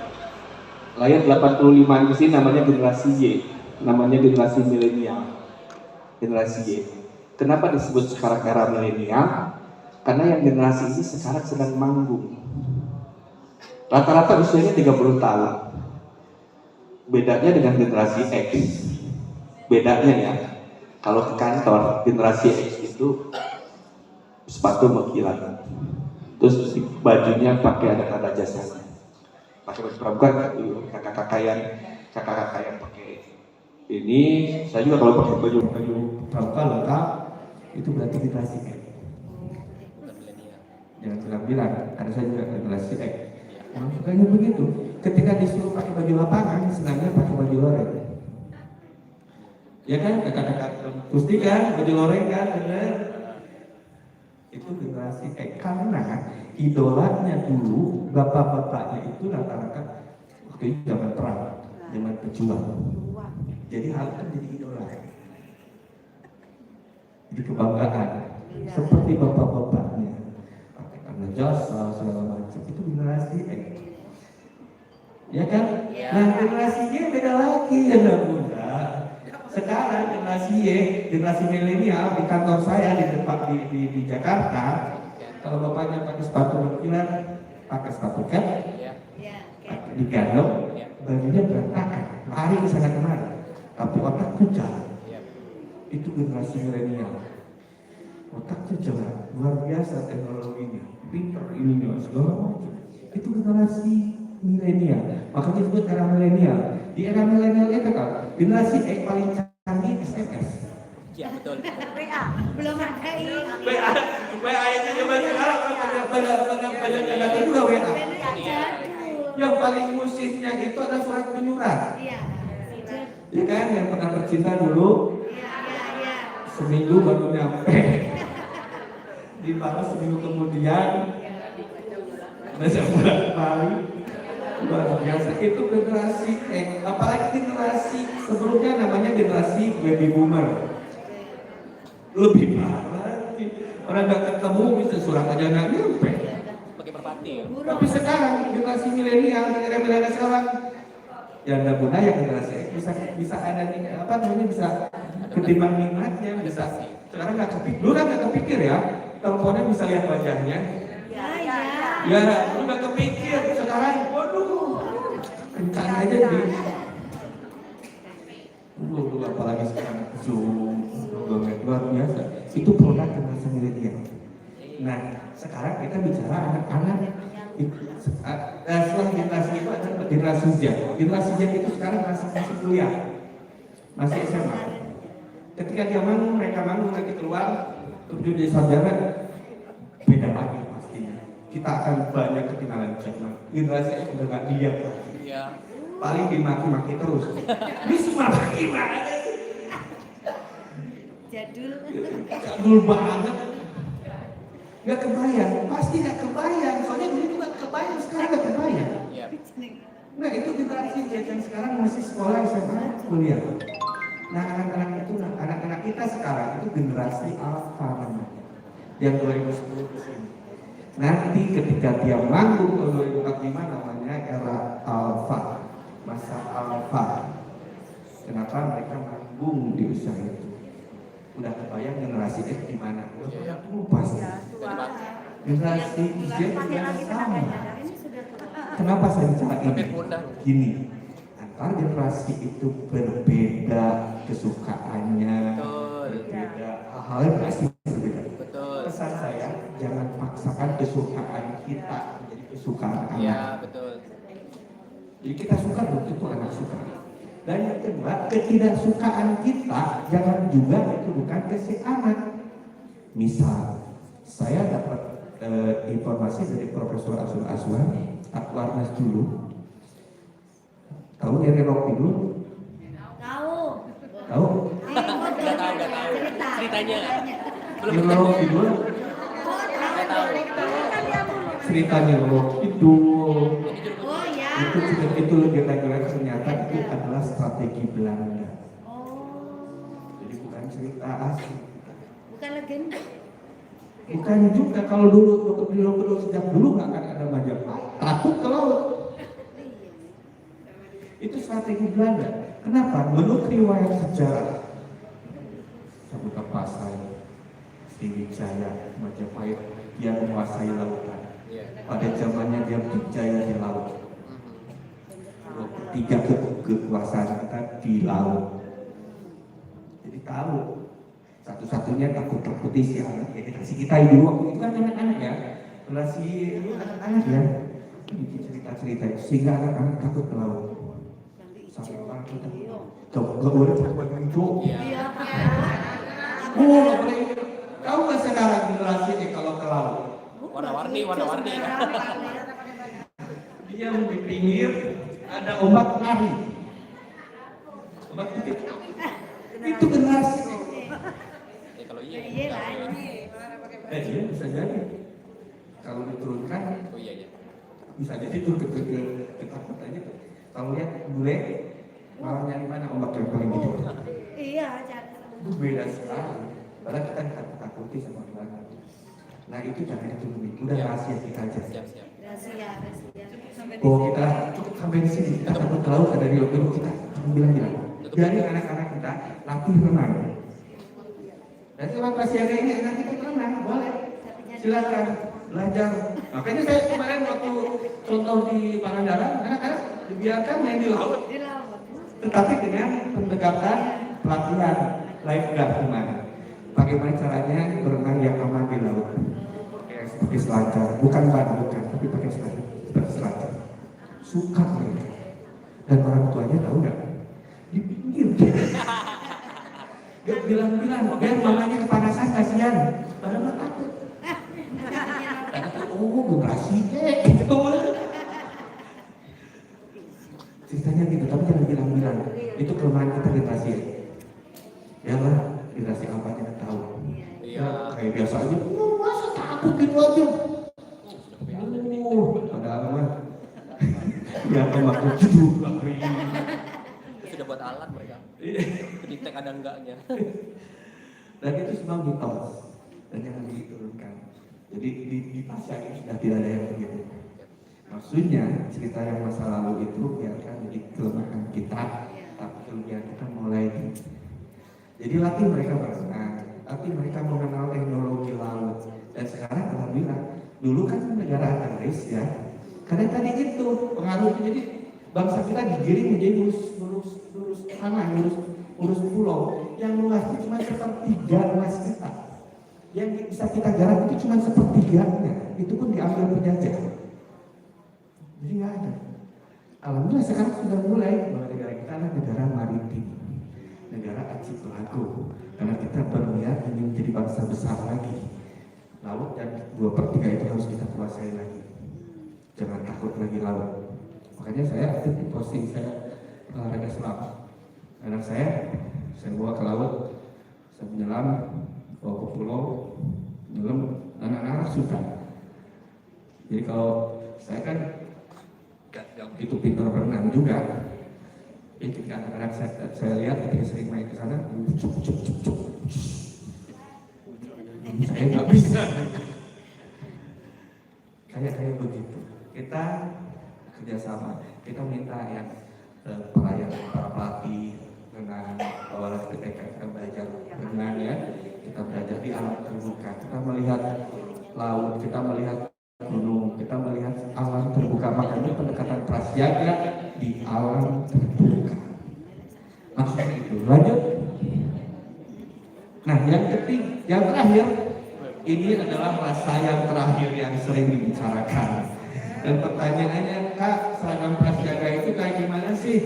Lahir 85-an ke sini namanya generasi Y, namanya generasi milenial. Generasi Y. Kenapa disebut sekarang era milenial? Karena yang generasi ini sekarang sedang manggung. Rata-rata usianya 30 tahun. Bedanya dengan generasi X. Bedanya ya, kalau ke kantor generasi X itu sepatu mengkilat, terus bajunya pakai ada jasanya, pakai baju pramuka. Kakak-kakak yang pakai ini, saya juga kalau pakai baju pramuka lengkap, itu berarti generasi X. Jangan bilang, karena saya juga generasi X. Yang sukanya begitu, ketika disuruh pakai baju lapangan, senangnya pakai baju loreng. Ya kan, kakak-kakak Gusti kan, baju loreng kan, bener. Itu generasi X, karena idolanya dulu, bapak-bapaknya itu rata-rata waktu itu zaman perang, zaman pejuang. Jadi hal itu jadi idola, jadi kebanggaan. Seperti bapak-bapaknya, pakai karena jasa segala macam, itu generasi X. Ya kan? Nah generasinya beda lagi ya bunda. Sekarang generasi Y, generasi milenial di kantor saya di tempat di Jakarta, kalau bapaknya pakai sepatu berkilat, pakai sepatu cat, digandong, bajunya berantakan, lari ke sana kemari, tapi otaknya jalan. Itu generasi milenial. Otaknya jalan, luar biasa teknologinya, pinter ininya segala macam. Itu generasi milenial. Makanya disebut era milenial. Di era milenial itu kan generasi X paling canggih SMS. Iya betul. WA belum ada ini. WA yang zaman sekarang banyak itu udah WA. Yang paling musimnya itu ada surat menyurat. Iya. Ya kan yang pernah bercinta dulu. Iya. Seminggu baru nyampe. Dibalas seminggu kemudian. Masa bulan kembali. Luar biasa. Itu generasi apalagi generasi sebelumnya namanya generasi baby boomer. Lebih parah lagi. Orang nggak ketemu bisa surat aja nggak nyampe. Pakai merpati ya. Tapi sekarang generasi milenial sekarang yang nggak guna yang generasi X bisa ada apa namanya bisa ketimbang minatnya bisa sekarang nggak kepikir. Dulu nggak kepikir ya teleponnya bisa lihat wajahnya. Ya, udah kepikir sekarang, waduh, kencang aja nih. Apalagi sekarang Zoom, luar biasa. kita bicara anak-anak. Setelah generasi itu ada generasi Z. Generasi Z itu sekarang masih kuliah, masih SMA. Ketika dia manggung, mereka manggung nanti keluar, terjun di sarjana, beda lagi pastinya. Kita akan banyak ketinggalan zaman. Generasi itu udah nggak lihat. Iya. Paling dimaki-maki terus. Bisa gimana? Jadul banget. Gak kebayang, pasti gak kebayang. Soalnya dulu juga kebayang, sekarang gak kebayang. Iya. Nah itu generasi Z yang sekarang masih sekolah SMA, kuliah. Nah anak-anak kita sekarang itu generasi alpha namanya. Yang 2010 kesini. Nanti ketika dia manggung tahun 2045 namanya era alpha, masa alpha. Kenapa mereka manggung di usia itu? Udah kebayang generasi X gimana? Pasti. Generasi Z juga sama. Kenapa saya bicara ini? Gini, antar generasi itu berbeda kesukaannya, berbeda hal-hal yang pasti berbeda. Pesan saya, jangan paksakan kesukaan kita menjadi kesukaan anak. Iya, betul. Jadi kita suka belum tentu anak suka. Dan yang kedua, ketidaksukaan kita jangan juga itu bukan ke si anak. Misal, saya dapat informasi dari Profesor Azul Aswan, Akwarnas dulu. Tahu Eri Rocky dulu? Tahu. Tahu? Udah tahu. Ceritanya. Belum Eri ketemu. Rocky dulu? Saya tahu. Ceritanya Rocky dulu. Oh ya. Itu legenda-legenda ternyata itu adalah strategi Belanda. Oh. Jadi bukan cerita asli. Bukan legenda. Bukan juga kalau dulu sejak dulu nggak akan ada Majapahit. Takut ke laut. Itu strategi Belanda. Kenapa? Menurut riwayat sejarah, Sabuk Pasai, Sriwijaya, Majapahit, dia menguasai lautan. Iya. Pada zamannya dia berjaya di laut. Tiga kekuasaan kita di laut. Jadi tahu satu-satunya takuti si anak ya generasi kita dulu waktu itu kan anak-anak ya, generasi anak-anak ya, bikin cerita-cerita sehingga anak-anak takut ke laut. Sampai orang kita gak boleh buat itu. Iya. Tahu nggak sekarang generasi ini kalau ke laut? Warna-warni. Dia di pinggir ada ombak lari. Ombak putih. Itu generasi. Kalau iya. Iya lah. Iya bisa jadi. Kalau diturunkan, Oh iya. bisa jadi itu ketakutannya. Kalau lihat bule, malah nyari mana ombak yang paling gede. Iya, cari. Itu beda sekali. Padahal kita takuti sama banget. Nah itu jangan diturunin. Udah rahasia kita aja. Siap. Rahasia. Bahwa kita cukup sampai di sini. Kita takut ke laut ada di laut kita bilang. Jadi anak-anak kita latih renang. Dan kalau rahasia ini nanti kita renang boleh. Silakan belajar. Makanya saya kemarin waktu contoh di Pangandaran, anak-anak dibiarkan main di laut. Di laut. Tetapi dengan pendekatan pelatihan lifeguard gimana? Bagaimana caranya berenang yang aman di laut? Pakai selancar, bukan tapi pakai selancar. Suka mereka. Dan orang tuanya tahu nggak? Di pinggir. Gak bilang-bilang, biar mamanya kepanasan kasihan. Padahal nggak takut. Oh, generasi gitu. Ceritanya gitu, tapi jangan bilang-bilang. Itu kelemahan kita generasi. Ya lah, generasi apa kita tahu. Iya. Kayak biasa aja. Masa takut gitu aja. Padahal mah. Ya maksud gitu. Sudah buat alat mereka. Kedetek ada enggaknya. Dan itu semua mitos. Dan yang diturunkan. Jadi di pasar ini sudah tidak ada yang begitu. Maksudnya cerita yang masa lalu itu biarkan jadi kelemahan kita, tapi kelebihan kita mulai. Jadi latih mereka berenang, latih mereka mengenal teknologi laut. Dan sekarang alhamdulillah, dulu kan negara agraris ya. Karena tadi itu pengaruhnya jadi bangsa kita digiring menjadi lurus tanah, lurus pulau yang luasnya cuma sepertiga luas kita. Yang bisa kita garap itu cuma sepertiganya, itu pun diambil penjajah. Jadi nggak ada. Alhamdulillah sekarang sudah mulai bahwa negara kita adalah negara maritim, negara archipelago, karena kita berniat ingin menjadi bangsa besar lagi. Laut dan 2/3 itu harus kita kuasai lagi. Jangan takut lagi laut. Makanya saya aktif di posting saya olahraga selam. Anak saya bawa ke laut, saya menyelam, bawa ke pulau, nyelam, anak-anak suka. Jadi kalau saya kan gak begitu pintar berenang juga. Ketika anak-anak saya lihat ketika sering main ke sana, cuk. Saya nggak bisa. Kayak begitu. Kita kerjasama. Kita minta yang pelayan, para pelatih renang, awalnya ketika kita belajar renang ya, kita belajar di alam terbuka. Kita melihat laut, kita melihat gunung, kita melihat alam terbuka. Makanya pendekatan prasyaga di alam terbuka. Maksudnya itu. Lanjut. Nah, yang terakhir, ini adalah masa yang terakhir yang sering dibicarakan. Dan pertanyaannya, Kak, seragam prasyaga itu kayak gimana sih?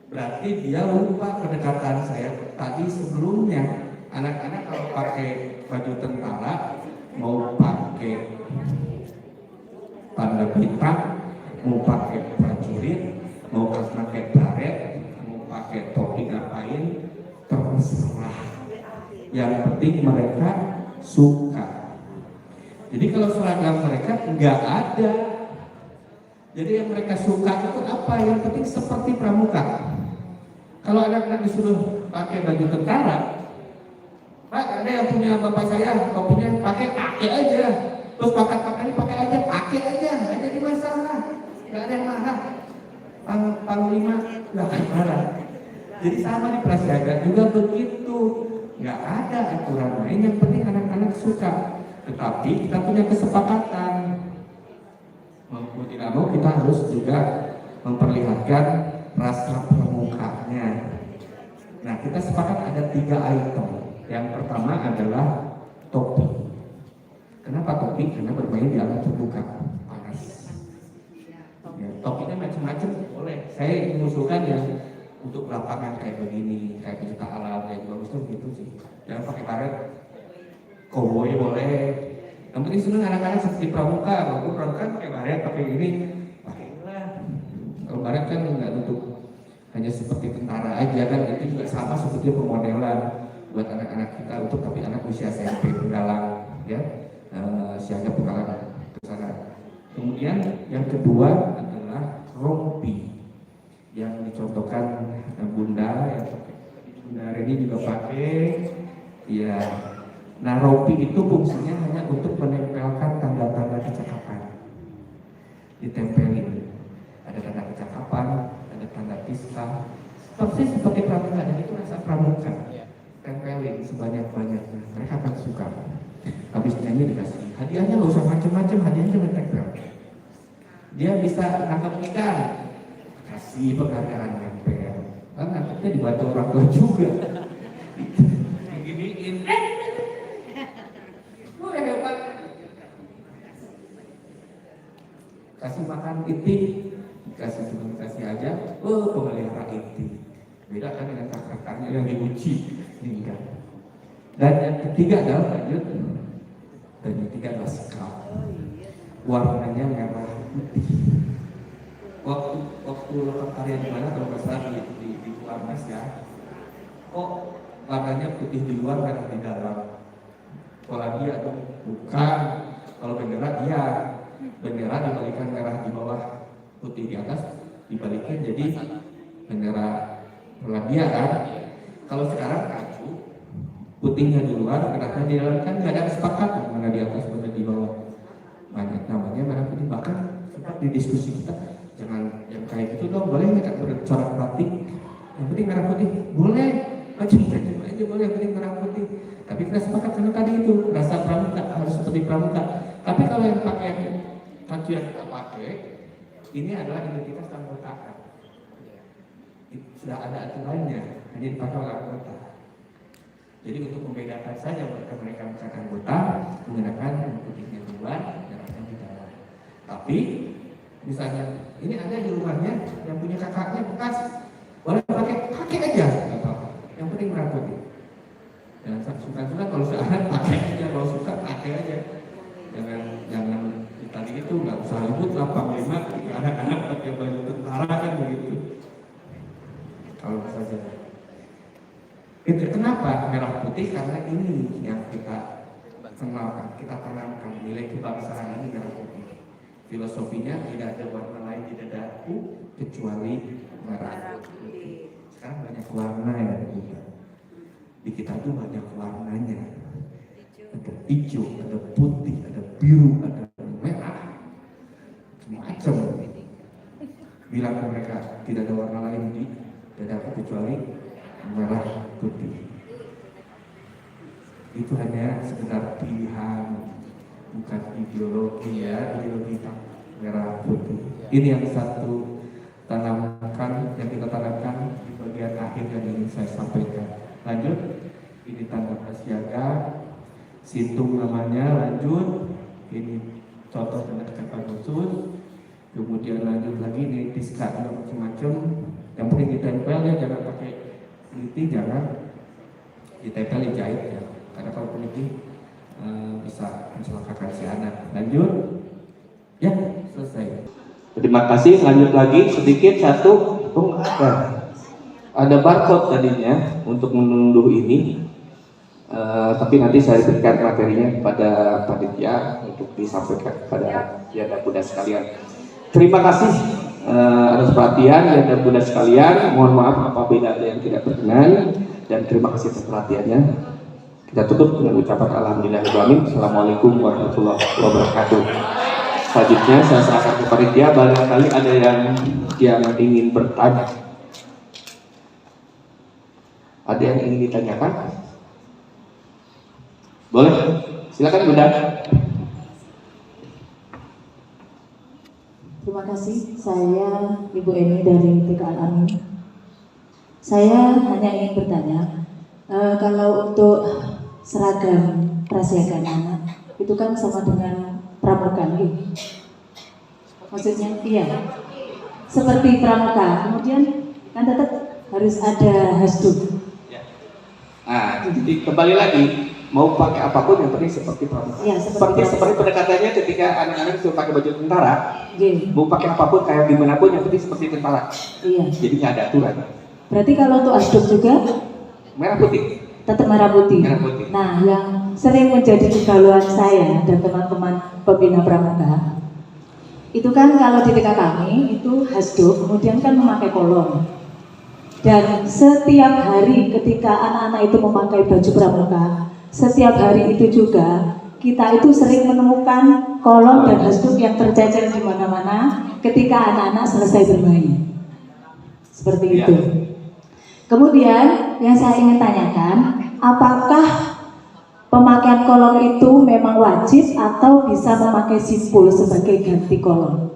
Berarti dia lupa pendekatan saya tadi sebelumnya. Anak-anak kalau pakai baju tentara, mau pakai tanda bintang, mau pakai prajurit, mau pakai baret, mau pakai topi ngapain, terserah. Yang penting mereka suka. Jadi kalau seragam mereka nggak ada. Jadi yang mereka suka itu apa? Yang penting seperti pramuka. Kalau anak-anak disuruh pakai baju tentara, Pak, ada yang punya bapak saya, topinya pakai aja. Terus pakai aja, nggak jadi masalah, nggak ada yang marah. Panglima nggak akan marah. Jadi sama di prasyaga juga begitu, nggak ada aturan lain. Yang penting anak-anak suka. Tetapi kita punya kesepakatan, mau tidak mau kita harus juga memperlihatkan rasa pramukanya. Nah, kita sepakat ada 3 item. Yang pertama adalah topi. Kenapa topi? Karena bermain di alam terbuka, panas. Ya, topinya macam-macam boleh. Saya mengusulkan yang untuk lapangan kayak begini, kayak pencipta alam, kayak bagus tuh gitu sih. Jangan pakai baret, koboi boleh. Yang penting senang anak-anak seperti pramuka. Kalau pramuka pakai baret, pakai ini, pakailah. Kalau baret kan nggak untuk hanya seperti tentara aja kan, itu juga sama seperti pemodelan buat anak-anak kita untuk tapi anak usia SMP penggalang ya, siaga penggalang ke sana. Kemudian yang kedua adalah rompi yang dicontohkan Bunda ya, Bunda Reni juga pakai ya. Nah, rompi itu fungsinya hanya untuk menempelkan tanda-tanda kecakapan, ditempelin ada tanda kecakapan, ada tanda pista, persis seperti pramuka, dan itu rasa pramuka. Tempelin sebanyak-banyaknya, mereka akan suka. Habis nyanyi dikasih hadiahnya, nggak usah macam-macam, hadiahnya cuma tempel. Dia bisa nangkap ikan, kasih penghargaan nempel. Kan nangkapnya dibantu orang tua juga. Diginiin, lu hebat. Kasih makan itik, kasih aja, pemelihara itik. Beda kan dengan kakak-kakaknya yang diuji. Dan yang ketiga adalah lanjut. Dan yang ketiga adalah skap. Warnanya merah putih. Waktu lokal karya di mana kalau nggak salah di Warnas ya. Kok warnanya putih di luar merah di dalam? Polandia atau bukan? Kalau bendera iya. Bendera dibalikan merah di bawah, putih di atas, dibalikin jadi bendera Polandia kan. Kalau sekarang kacu, putihnya di luar, merahnya di dalam, kan nggak ada kesepakatan mana di atas mana di bawah. Banyak namanya merah putih. Bahkan sempat di diskusi kita, jangan yang kayak gitu dong, boleh nggak bercorak batik? Yang penting merah putih, boleh. Macam-macam aja boleh, yang penting merah putih. Tapi kita sepakat karena tadi itu rasa pramuka harus seperti pramuka. Tapi kalau yang pakai kacu yang kita pakai, ini adalah identitas keanggotaan. Sudah ada aturannya, hanya dipakai oleh anggota. Jadi untuk membedakan saja mereka misalkan anggota menggunakan putihnya di luar, merahnya di dalam. Tapi misalnya ini ada di rumahnya yang punya kakaknya bekas, boleh pakai aja, nggak apa-apa. Yang penting merah putih. Dan suka-suka kalau seakan pakai aja, kalau suka pakai aja. Jangan tadi itu nggak usah ribut lah panglima, anak-anak pakai baju tentara kan begitu. Kalau saja. Itu kenapa merah putih? Karena ini yang kita kenalkan, kita tanamkan nilai kebangsaan ini merah putih. Filosofinya tidak ada warna lain di dadaku kecuali merah putih. Sekarang banyak warna ya juga. Di kita itu banyak warnanya. Ada hijau, ada putih, ada biru, ada merah, macam. Bilang ke mereka tidak ada warna lain di dadaku kecuali merah putih. Itu hanya sekedar pilihan, bukan ideologi ya, ideologi merah putih. Ini yang satu tanamkan, yang kita tanamkan di bagian akhir yang ingin saya sampaikan. Lanjut, ini tanda siaga, situng namanya. Lanjut, ini contoh pendekatan khusus. Kemudian lanjut lagi, ini diska macam-macam. Yang penting ditempel ya, jangan pakai peniti, jangan ditempel dijahit ya. Karena kalau peniti bisa mencelakakan si anak. Lanjut, ya selesai. Terima kasih. Lanjut lagi sedikit satu. Ada barcode tadinya untuk menunduh ini, tapi nanti saya berikan materinya kepada panitia untuk disampaikan kepada Yanda Bunda sekalian. Terima kasih atas perhatian Yanda Bunda sekalian. Mohon maaf apabila ada yang tidak berkenan, dan terima kasih atas perhatiannya. Kita tutup dengan ucapan alhamdulillahirrahmanirrahim. Assalamualaikum warahmatullahi wabarakatuh. Selanjutnya saya serahkan ke panitia. Barangkali ada yang ingin bertanya. Ada yang ingin ditanyakan? Boleh? Silakan Bunda. Terima kasih. Saya Ibu Eni dari TK Al-Amin. Saya hanya ingin bertanya, kalau untuk seragam prasiaganya itu kan sama dengan pramuka, maksudnya iya, seperti pramuka. Kemudian kan tetap harus ada hasduk. Nah, jadi kembali lagi, mau pakai apapun yang penting seperti pramuka. Ya, seperti pendekatannya ketika anak-anak disuruh pakai baju tentara, mau pakai apapun kayak gimana pun yang penting seperti tentara. Iya. Jadinya ada aturan. Berarti kalau untuk hasduk juga Merah putih. tetap merah putih. Merah putih. Nah, yang sering menjadi kegalauan saya dan teman-teman pembina pramuka, itu kan kalau di TK kami itu hasduk, kemudian kan memakai kolom. Dan setiap hari ketika anak-anak itu memakai baju pramuka, setiap hari itu juga kita itu sering menemukan kolom dan hasduk yang tercecer di mana-mana ketika anak-anak selesai bermain. Seperti itu. Kemudian yang saya ingin tanyakan, apakah pemakaian kolom itu memang wajib atau bisa memakai simpul sebagai ganti kolom?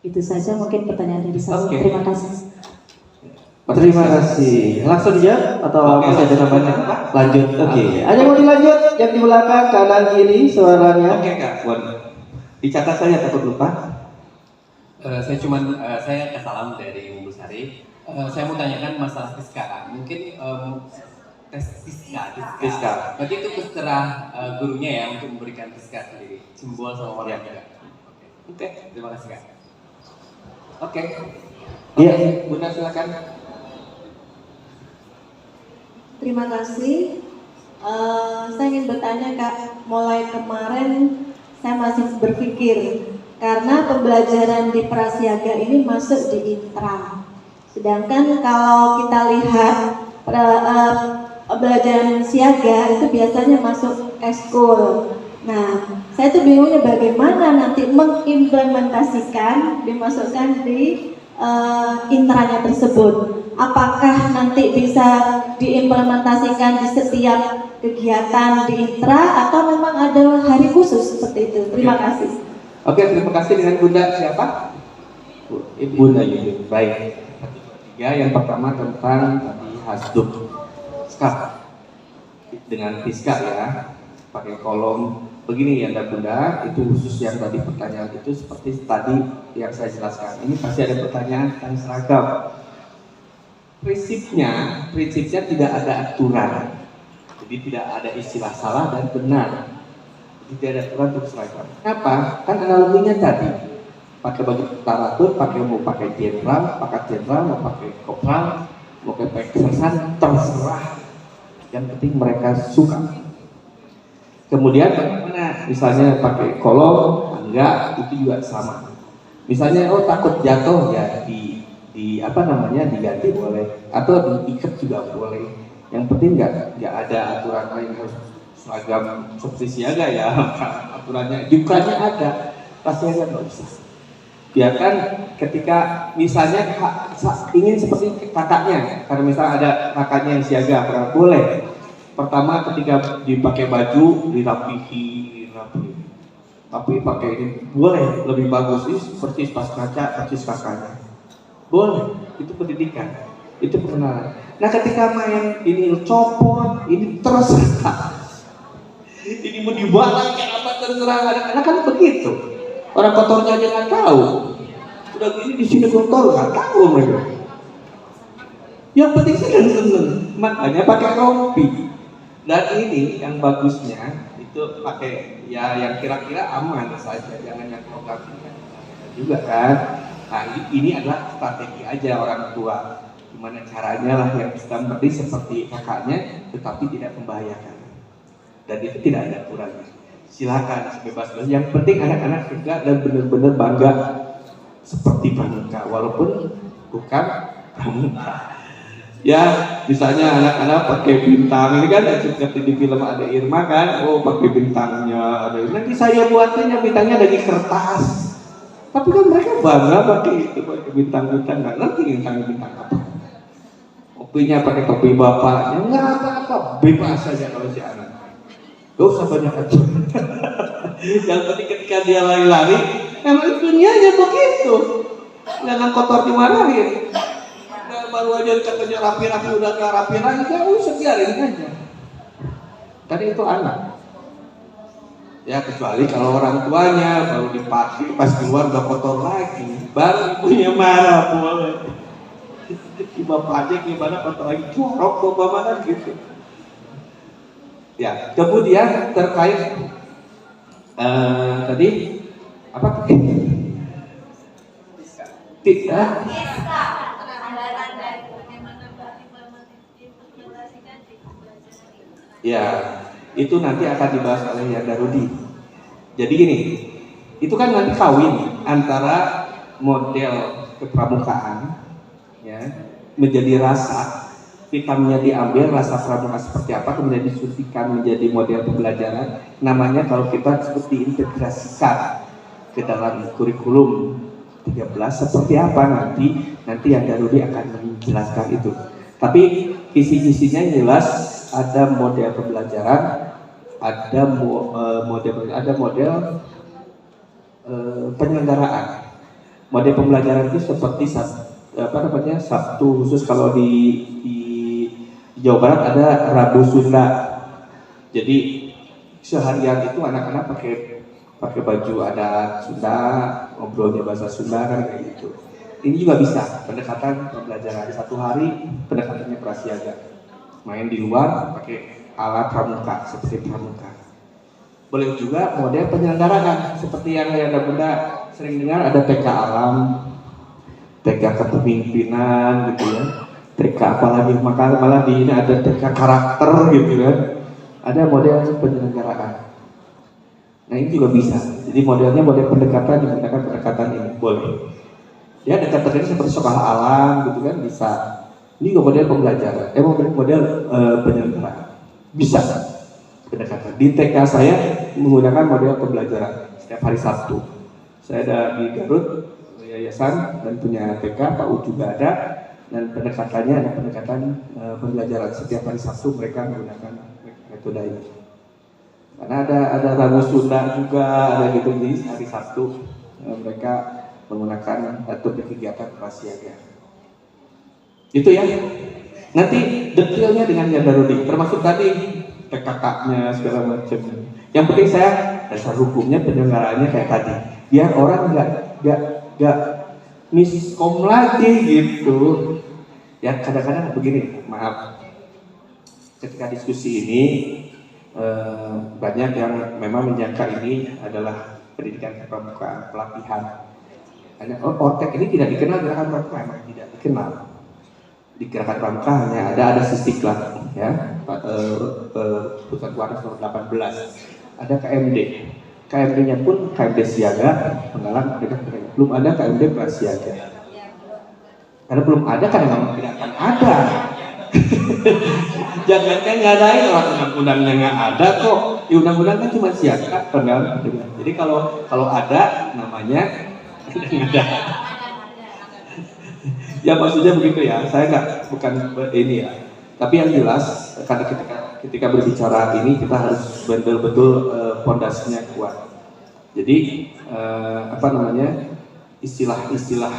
Itu saja mungkin pertanyaan dari saya. Oke. Terima kasih. Terima kasih. Langsung dijawab atau masih ada tambahan? Lanjut. Oke. Ada yang mau dilanjut? Yang di belakang kanan kiri suaranya. Oke Kak. Dicatat saya takut lupa. Saya Kesalam dari Bumbu Sari. Saya mau tanyakan masalah Fiska, Kak. Mungkin tes Fiska. Berarti itu terserah gurunya ya untuk memberikan Fiska sendiri, simbol sama warna juga. Oke, terima kasih Kak. Oke. Iya. Bunda silakan. Terima kasih. Saya ingin bertanya Kak, mulai kemarin saya masih berpikir karena pembelajaran di prasiaga ini masuk di intra. Sedangkan kalau kita lihat pembelajaran siaga itu biasanya masuk ekskul. Nah, saya tuh bingungnya bagaimana nanti mengimplementasikan, dimasukkan di intranya tersebut. Apakah nanti bisa diimplementasikan di setiap kegiatan di intra atau memang ada hari khusus seperti itu? Terima kasih. Oke, terima kasih. Dengan Bunda siapa? Bunda Yuni. Baik. Ya, yang pertama tentang tadi hasduk. Sekarang dengan Piska ya, pakai kolom begini ya bunda, itu khusus yang tadi pertanyaan itu seperti tadi yang saya jelaskan. Ini pasti ada pertanyaan tentang seragam. Prinsipnya tidak ada aturan, jadi tidak ada istilah salah dan benar. Jadi tidak ada aturan untuk seragam. Kenapa? Kan analoginya tadi, pakai baju taratur, mau pakai jenderal, mau pakai kopral, mau pakai sersan, terserah. Yang penting mereka suka. Kemudian bagaimana? Misalnya pakai kolom, enggak, itu juga sama. Misalnya takut jatuh ya diganti boleh, atau diikat juga boleh. Yang penting enggak ada aturan lain harus seragam seperti siaga ya. Aturannya dukanya ada, pasti ada nggak usah. Biarkan ketika misalnya ingin seperti kakaknya, karena misalnya ada kakaknya yang siaga, boleh. Pertama ketika dipakai baju dirapihi, tapi pakai ini boleh, lebih bagus ini seperti pas kaca, persis kakaknya. Boleh, itu pendidikan, itu pengenalan. Nah ketika main ini copot, ini terserah. Ini mau dibalas kayak apa terserah, anak-anak kan begitu. Orang kotornya aja nggak tahu. Udah gini di sini kotor nggak tahu mereka. Yang penting seneng, makanya pakai rompi. Dan ini yang bagusnya itu pakai ya yang kira-kira aman saja, jangan yang provokatif juga kan. Nah ini adalah strategi aja orang tua, gimana caranya lah yang bisa mengerti seperti kakaknya tetapi tidak membahayakan, dan itu tidak ada aturannya. Silakan bebas-bebas, yang penting anak-anak juga dan benar-benar bangga seperti pramuka walaupun bukan pramuka. Ya, misalnya anak-anak pakai bintang, ini kan seperti di film ada Irma kan, pakai bintangnya, nanti saya buatnya bintangnya dari kertas. Tapi kan mereka bangga pakai itu, pakai bintang-bintang, nggak ngerti bintang apa. Topinya pakai topi bapaknya, nggak apa-apa, bebas saja kalau si anak. Gak usah banyak aturan. Yang penting ketika dia lari-lari, emang dunianya begitu, jangan kotor dimarahin. Baru aja katanya rapi-rapi udah gak rapi lagi, ya usah biarin aja. Tadi itu anak. Ya kecuali kalau orang tuanya baru dipakai pas keluar udah kotor lagi, baru ibunya marah boleh. Bapaknya gimana kotor lagi, jorok bapak mana gitu. Ya kemudian terkait tadi apa? Tidak. Ya, itu nanti akan dibahas oleh Yanda Rudi. Jadi gini, itu kan nanti kawin antara model kepramukaan, ya, menjadi rasa, vitaminnya diambil, rasa pramuka seperti apa, kemudian disuntikan menjadi model pembelajaran. Namanya kalau kita seperti diintegrasikan ke dalam kurikulum 13 seperti apa nanti Yanda Rudi akan menjelaskan itu. Tapi kisi-kisinya jelas. Ada model pembelajaran, ada model penyelenggaraan. Model pembelajaran itu seperti Sabtu khusus, kalau di Jawa Barat ada Rabu Sunda. Jadi seharian itu anak-anak pakai baju adat Sunda, ngobrolnya bahasa Sunda kan kayak gitu. Ini juga bisa pendekatan pembelajaran, satu hari pendekatannya prasiaga. Main di luar pakai alat pramuka seperti pramuka. Boleh juga model penyelenggaraan seperti yang Anda Bunda sering dengar, ada TK alam, TK kepemimpinan gitu ya, TK apalagi malah di ini ada TK karakter gitu kan. Ada model penyelenggaraan. Nah ini juga bisa. Jadi modelnya model pendekatan digunakan pendekatan ini boleh. Ya dekat ini seperti sekolah alam gitu kan bisa. Ini juga model pembelajaran, model penyelenggaraan. Bisa pendekatan. Di TK saya menggunakan model pembelajaran setiap hari Sabtu. Saya ada di Garut, yayasan, dan punya TK, Pak U juga ada. Dan pendekatannya ada pendekatan pembelajaran setiap hari Sabtu mereka menggunakan metode ini. Karena ada Rabu Sunda juga, ada gitu di hari Sabtu mereka menggunakan atau kegiatan prasiaga. Itu ya. Nanti detailnya dengan Yanda Rudi, termasuk tadi PKK-nya segala macam. Yang penting saya dasar hukumnya penyelenggaraannya kayak tadi, biar orang nggak miskom lagi gitu. Ya kadang-kadang begini, maaf, ketika diskusi ini banyak yang memang menyangka ini adalah pendidikan kepramukaan, pelatihan. Hanya Ortek ini tidak dikenal gerakan pramuka, memang tidak dikenal. Di gerakan pramuka hanya ada Sisdiklat, ya, Pusat Waras nomor 18. Ada KMD. KMD-nya pun KMD siaga, penggalang belum ada KMD prasiaga. Karena belum ada kan memang tidak akan ada. Jangankan ngadain, orang undang-undangnya nggak ada kok. Di undang-undang kan cuma siaga, penggalang. Jadi kalau ada namanya ada. Ya maksudnya begitu ya. Saya bukan ini ya. Tapi yang jelas karena ketika berbicara ini kita harus betul-betul pondasinya kuat. Jadi istilah-istilah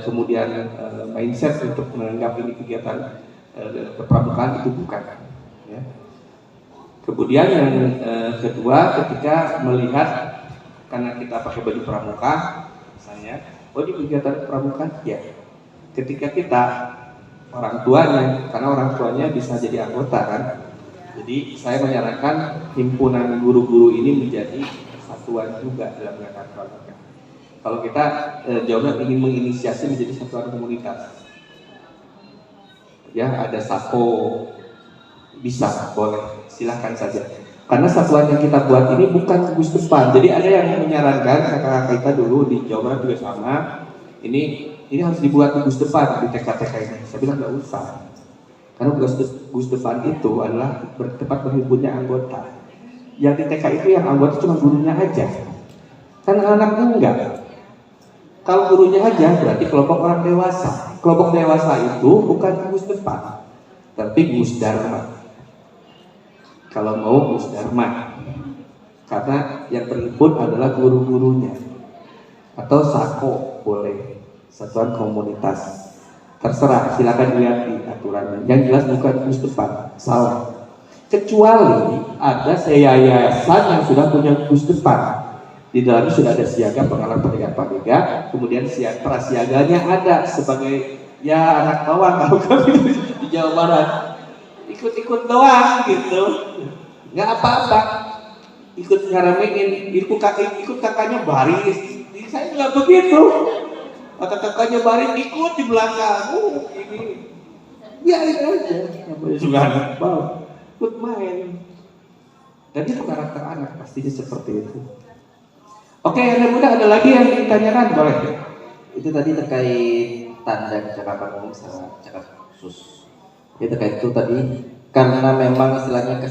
kemudian mindset untuk menganggap ini kegiatan kepramukaan itu bukan. Ya. Kemudian yang kedua, ketika melihat karena kita pakai baju pramuka, misalnya, di kegiatan pramuka, ya. Ketika kita orang tuanya, karena orang tuanya bisa jadi anggota kan. Jadi saya menyarankan himpunan guru-guru ini menjadi satuan juga dalam gerakan pramuka. Kalau kita jauhnya ingin menginisiasi menjadi satuan komunitas, ya ada SAPO, bisa, boleh, silahkan saja. Karena satuan yang kita buat ini bukan gugus depan. Jadi ada yang menyarankan kakak-kakak kita dulu di Jawa Barat juga sama, ini harus dibuat di gugus depan di TK-TK ini. Saya bilang nggak usah, karena gugus depan itu adalah tempat berhimpunnya anggota. Yang di TK itu yang anggota cuma gurunya aja, kan anak-anaknya enggak. Kalau gurunya aja berarti kelompok orang dewasa. Kelompok dewasa itu bukan gugus depan, tapi gugus dharma. Kalau mau gugus dharma, karena yang terhimpun adalah guru-gurunya. Atau SAKO boleh, satuan komunitas. Terserah, silakan dilihat di aturannya. Yang jelas bukan gugus depan, salah. Kecuali ada yayasan yang sudah punya gugus depan. Di dalamnya sudah ada siaga, penggalang, pendekat, pandega, kemudian prasiaganya ada sebagai ya anak bawang kalau kami di Jawa Barat, ikut-ikut doang gitu, nggak apa-apa, ikut ngaramein, ikut kakaknya baris, saya nggak begitu, kakaknya baris ikut di belakang, ini biarin aja, juga anak bawang, ikut main, dan itu karakter anak pastinya seperti itu. Oke, yang muda ada lagi yang ditanyakan, boleh? Itu tadi terkait tanda cakapan umum sama cakapan khusus. Ya terkait itu tadi karena memang istilahnya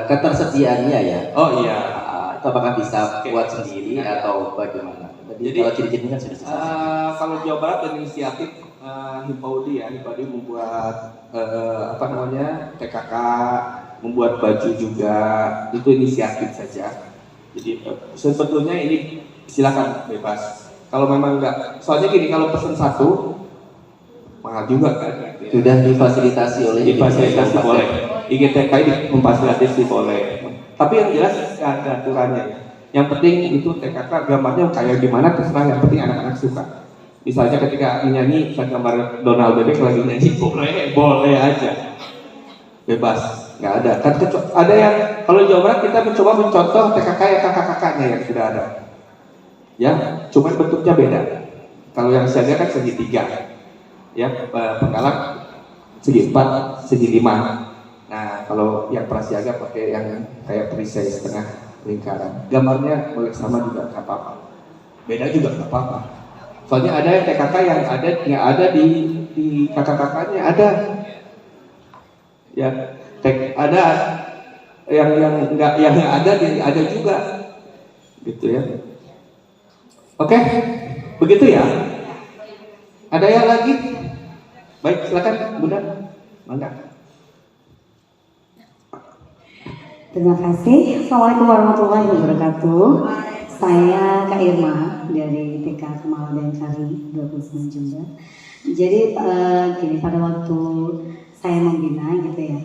ketersediaannya ya. Oh iya. Itu apakah bisa buat sendiri atau bagaimana? Jadi kalau ciri-cirinya kan sudah selesai. Kalau Jawa Barat berinisiatif Himpaudi membuat PKK, membuat baju juga, itu inisiatif saja. Jadi sebetulnya ini silakan bebas. Kalau memang enggak, soalnya gini, kalau pesan satu mahal juga kan. Sudah difasilitasi oleh difasilitasi boleh. IGTK ini memfasilitasi boleh. Tapi yang jelas ada aturannya. Yang penting itu TKK gambarnya kayak gimana terserah, yang penting anak-anak suka. Misalnya ketika menyanyi gambar Donald Bebek lagi nyanyi, boleh aja. Bebas. Nggak ada. Kan ada yang kalau di Jawa Barat kita mencoba mencontoh TKK yang kakak-kakaknya yang sudah ada. Ya, cuma bentuknya beda. Kalau yang siaga kan segitiga. Ya, penggalang segi 4, segi 5. Nah, kalau yang prasiaga pakai yang kayak perisai setengah lingkaran. Gambarnya boleh sama juga nggak apa-apa. Beda juga nggak apa-apa. Soalnya ada yang TKK yang ada di kakak-kakaknya ada. Ya, ada yang nggak ada juga, gitu ya. Oke, begitu ya. Ada yang lagi? Baik, silakan Bunda. Mangga. Terima kasih. Assalamualaikum warahmatullahi wabarakatuh. Saya Kak Irma dari TK Kemala dan Kari 29 Jember. Jadi gini, pada waktu saya membina gitu ya,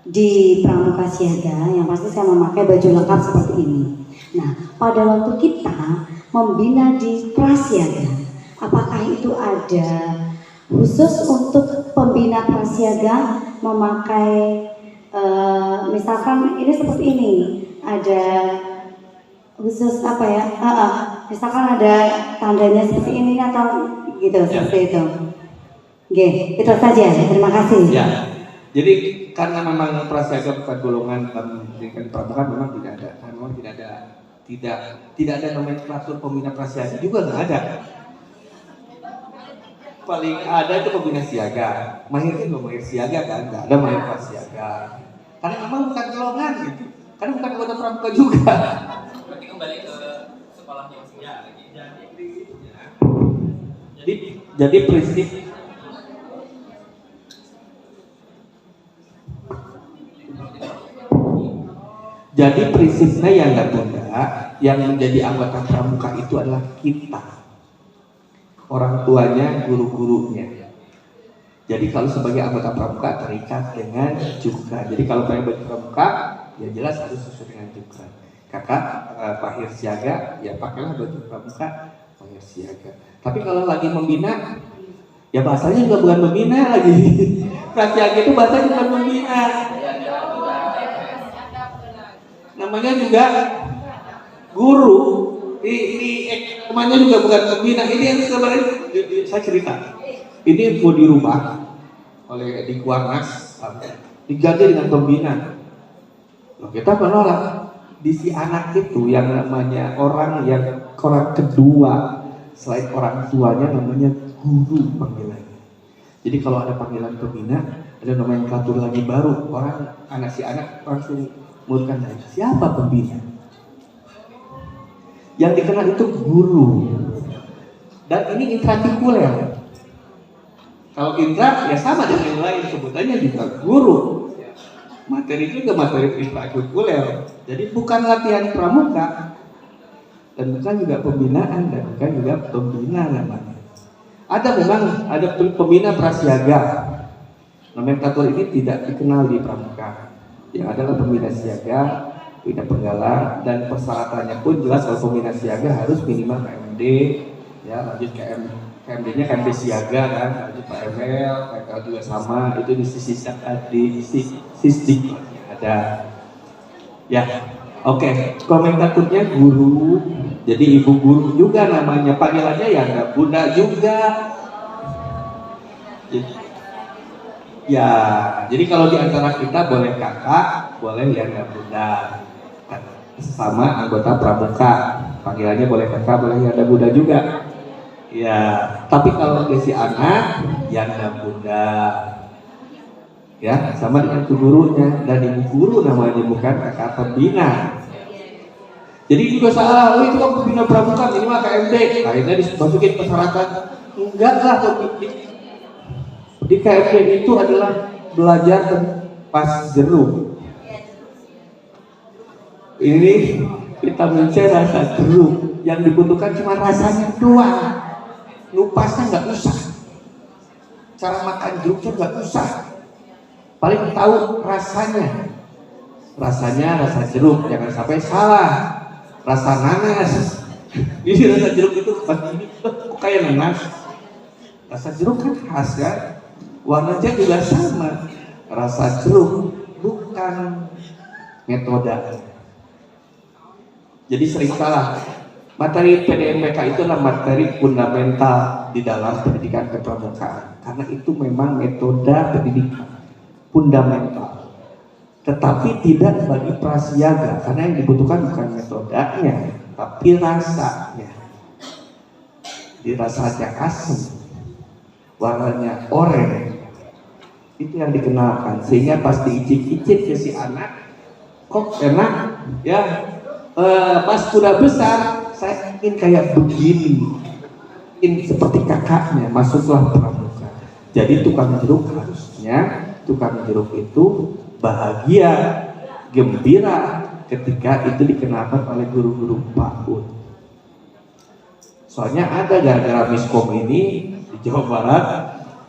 di pramuka siaga yang pasti saya memakai baju lengkap seperti ini. Nah, pada waktu kita membina di prasiaga, apakah itu ada khusus untuk pembina prasiaga memakai misalkan ini seperti ini, ada khusus apa ya? Misalkan ada tandanya seperti ini atau gitu, seperti itu. Oke, itu saja. Terima kasih. Ya, jadi karena memang prasiaga bukan golongan pendidikan pramuka, memang tidak ada. Memang tidak ada nomenklatur pembina prasiaga juga nggak ada. Paling ada itu pembina siaga. Mahirnya nggak mahir siaga kan, nggak ada mahir prasiaga. Karena memang bukan golongan gitu. Karena bukan anggota pramuka juga. Berarti kembali ke sekolahnya masing-masing lagi. Jadi prinsip prinsipnya yang nggak bunda, yang menjadi anggota pramuka itu adalah kita, orang tuanya, guru-gurunya. Jadi kalau sebagai anggota pramuka terikat dengan jukra. Jadi kalau pakai baju pramuka, ya jelas harus sesuai dengan jukra. Kakak pahir siaga, ya pakailah baju pramuka pahir siaga. Tapi kalau lagi membina, ya bahasanya juga bukan membina lagi. Prasiaga itu bahasanya bukan membina. Namanya juga guru. Namanya juga bukan pembina. Ini yang sebenarnya saya cerita. Ini mau dirubah oleh di Kuarnas, diganti dengan pembina. Loh, kita menolak. Di si anak itu yang namanya orang kedua selain orang tuanya namanya guru panggilannya. Jadi kalau ada panggilan pembina, ada nomenklatur lagi baru. Si anak langsung mengurutkan dari siapa pembina. Yang dikenal itu guru. Dan ini intratikuler. Kalau intra ya sama dengan yang lain, sebutannya juga guru. Materi juga materi intratikuler. Jadi bukan latihan pramuka dan bukan juga pembinaan dan bukan juga pembina namanya. Ada pembina prasiaga. Nomenklatur ini tidak dikenal di pramuka. Yang adalah pembina siaga, pembina penggala, dan persyaratannya pun jelas kalau pembina siaga harus minimal KMD, ya lanjut KMD-nya KMD siaga kan, lanjut PML, PKL juga sama, itu di sisdik ada. Ya, oke. Komentatornya guru, jadi ibu guru juga namanya, panggilannya ya nggak bunda juga. Jadi kalau di antara kita boleh kakak, boleh ya nggak bunda. Sama anggota pramuka, panggilannya boleh kakak, boleh ya ada bunda juga. Ya, tapi kalau si anak, ya nggak bunda. Ya, sama dengan gurunya, dan ibu guru namanya bukan kakak pembina. Jadi juga salah, itu kan pembina pramuka, ini mah KMD. Akhirnya dimasukin persyaratan. Enggak lah, di KMD itu adalah belajar pas jeruk. Ini vitamin C rasa jeruk, yang dibutuhkan cuma rasanya doang. Lupasnya nggak usah, cara makan jeruknya nggak usah. Paling tahu rasanya rasa jeruk, jangan sampai salah. Rasa nanas, ini rasa jeruk itu kok kayak nanas. Rasa jeruk kan khas kan, warnanya juga sama. Rasa jeruk bukan metode. Jadi sering salah. Materi PDMPK itu adalah materi fundamental di dalam pendidikan kepramukaan, karena itu memang metode pendidikan fundamental. Tetapi tidak bagi prasiaga, karena yang dibutuhkan bukan metodenya, tapi rasanya. Di rasanya asam, warnanya oranye, itu yang dikenalkan. Sehingga pas diicip-icip ke si anak, kok enak ya. Pas sudah besar, saya ingin kayak begini, ingin seperti kakaknya, masuklah pramuka. Jadi tukang jeruk harusnya, tukang jeruk itu bahagia, gembira ketika itu dikenalkan oleh guru-guru PAUD. Soalnya ada gara-gara miskom ini di Jawa Barat,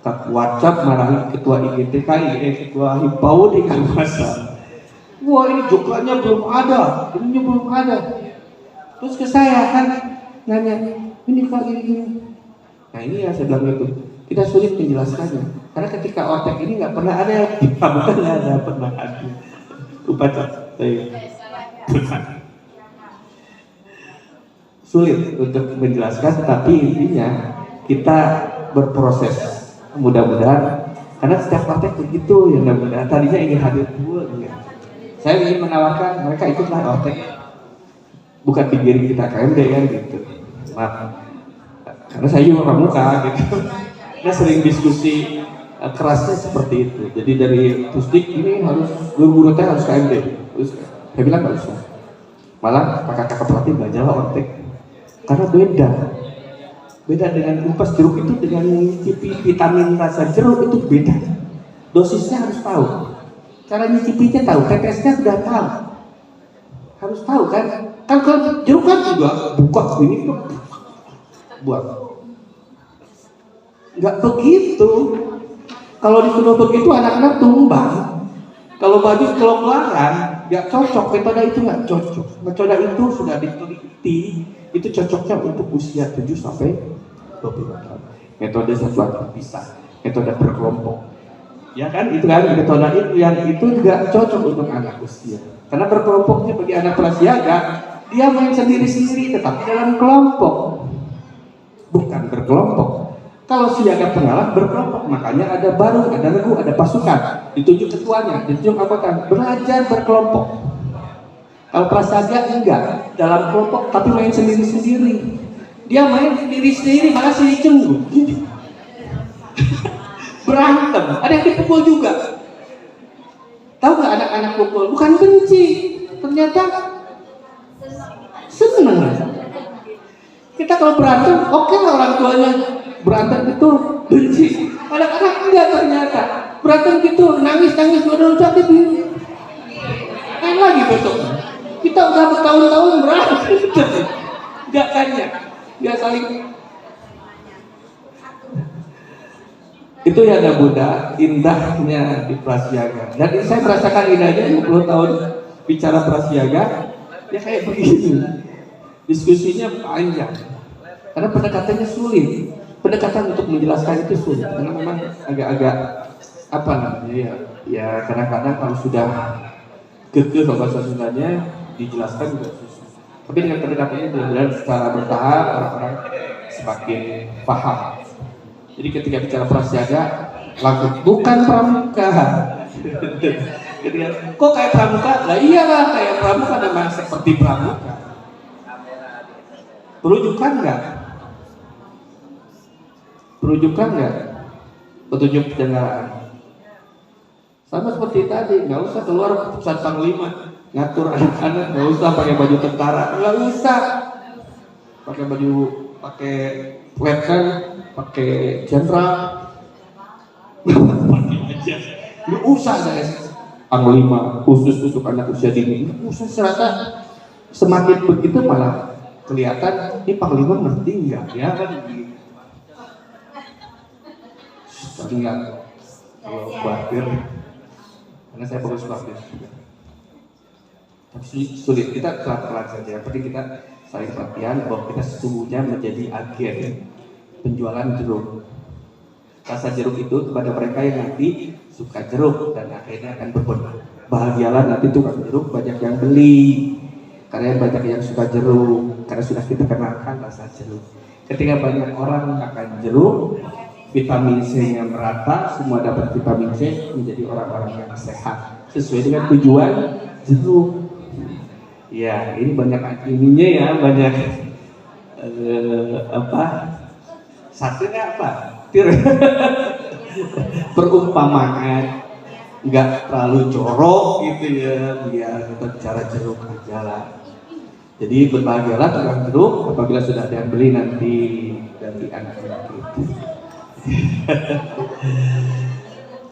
tak WhatsApp marahin ketua IGTKI, ketua Himpau di Kalmasa. Wah ini joklannya belum ada, ininya belum ada. Terus ke saya kan nanya, ini kok gini. Nah ini ya saya bilang itu, kita sulit menjelaskannya. Karena ketika otek ini nggak pernah ada, bukan nggak ada, pernah ada. Upacara, sulit untuk menjelaskan, tapi intinya kita berproses. Mudah-mudahan, karena setiap partai begitu ya, mudah-mudahan tadinya ingin hadir dua, saya ingin menawarkan mereka ikutlah partai, bukan pikirin kita KMD kan gitu. Maaf, karena saya juga pramuka gitu. Kita sering diskusi kerasnya seperti itu. Jadi dari Pusdik ini harus guru-guru harus KMD. Terus saya bilang nggak usah. Malah kakak-kakak pelatih belajarlah ortek. Karena beda dengan kupas jeruk itu, dengan mencicipi vitamin rasa jeruk itu beda. Dosisnya harus tahu. Cara nyicipinya tahu, tetesnya sudah tahu. Harus tahu kan? Kan kalau jeruk kan juga buka ini tuh buat. Nggak begitu. Kalau disuruh begitu anak-anak tumbang. Kalau baju kelonggaran nggak cocok, metode itu nggak cocok. Metode itu sudah diteliti, itu cocoknya untuk usia 7 sampai 25 tahun. Metode satuan terpisah, metode berkelompok. Ya kan, itu kan metode itu yang itu nggak cocok untuk anak usia. Karena berkelompoknya bagi anak prasiaga, dia main sendiri-sendiri tetapi dalam kelompok. Bukan berkelompok. Kalau siaga pengalah berkelompok, makanya ada baru, ada regu, ada pasukan, ditunjuk ketuanya, ditunjuk anggota, belajar berkelompok. Kalau prasiaga enggak, dalam kelompok tapi main sendiri-sendiri. Dia main sendiri-sendiri malah sendiri cenggut. Berantem, ada yang dipukul juga. Tahu nggak anak-anak pukul? Bukan benci, ternyata seneng. Kita kalau berantem, oke lah orang tuanya berantem itu benci. Anak-anak enggak ternyata. Berantem gitu, nangis-nangis dua-dua sakit ini. Main lagi besok. Kita udah bertahun-tahun berantem. Enggak kayaknya. Enggak saling. Itu ya ada Buddha, indahnya di prasiaga. Dan saya merasakan indahnya 20 tahun bicara prasiaga. Ya kayak begini. Diskusinya panjang. Karena pendekatannya sulit. Pendekatan untuk menjelaskan itu sulit karena memang agak-agak apa namanya ya kadang-kadang kalau sudah kekeh bahasa Sundanya dijelaskan juga susah. Tapi dengan pendekatan itu benar-benar secara bertahap orang-orang semakin paham. Jadi ketika bicara prasiaga langsung bukan pramuka. Ketika kok kayak pramuka? Lah iyalah kayak pramuka, memang seperti pramuka. Perujukan enggak? Perujukan nggak? Petunjuk penyelenggaraan. Sama seperti tadi, nggak usah keluar keputusan panglima, ngatur anak-anak, nggak usah pakai baju tentara, nggak usah pakai baju, pakai letnan, pakai jenderal, pakai aja. Nggak usah guys. Panglima khusus untuk anak usia dini, nggak usah. Serasa semakin begitu malah kelihatan ini panglima ngerti nggak ya kan? Tapi enggak, kalau khawatir, karena saya fokus khawatir juga. Tapi sulit, kita pelan-pelan saja. Seperti kita saling pelatihan bahwa kita sesungguhnya menjadi agen penjualan jeruk. Rasa jeruk itu kepada mereka yang nanti suka jeruk dan akhirnya akan bahagialah nanti tukang jeruk banyak yang beli. Karena banyak yang suka jeruk, karena sudah kita kenalkan rasa jeruk. Ketika banyak orang makan jeruk, vitamin C-nya merata, semua dapat vitamin C, menjadi orang-orang yang sehat sesuai dengan tujuan jeruk. Ya, ini banyak ininya ya, banyak satunya apa? Perumpamaan, nggak terlalu jorok gitu ya, biar kita bicara jeruk aja lah. Jadi berbahagialah tukang jeruk apabila sudah ada yang beli nanti dari anak-anak itu.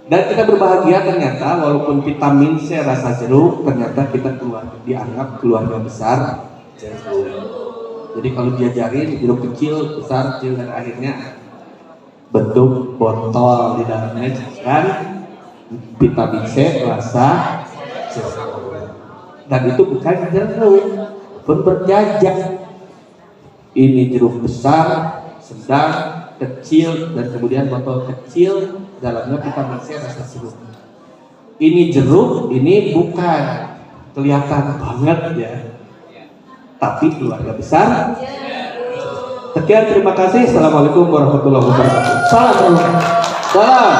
Dan kita berbahagia ternyata walaupun vitamin C rasa jeruk, ternyata kita dianggap keluarga besar jeruk. Jadi kalau diajarin jeruk kecil, besar, kecil dan akhirnya bentuk botol, di dalamnya kan vitamin C rasa jeruk. Dan itu bukan jeruk, pun berjajak. Ini jeruk besar, sedang, kecil, dan kemudian botol kecil dalamnya vitamin C rasa jeruk. Ini jeruk, ini bukan kelihatan banget ya, tapi keluarga besar. Sekian, terima kasih. Assalamualaikum warahmatullahi wabarakatuh. Salam. Salam.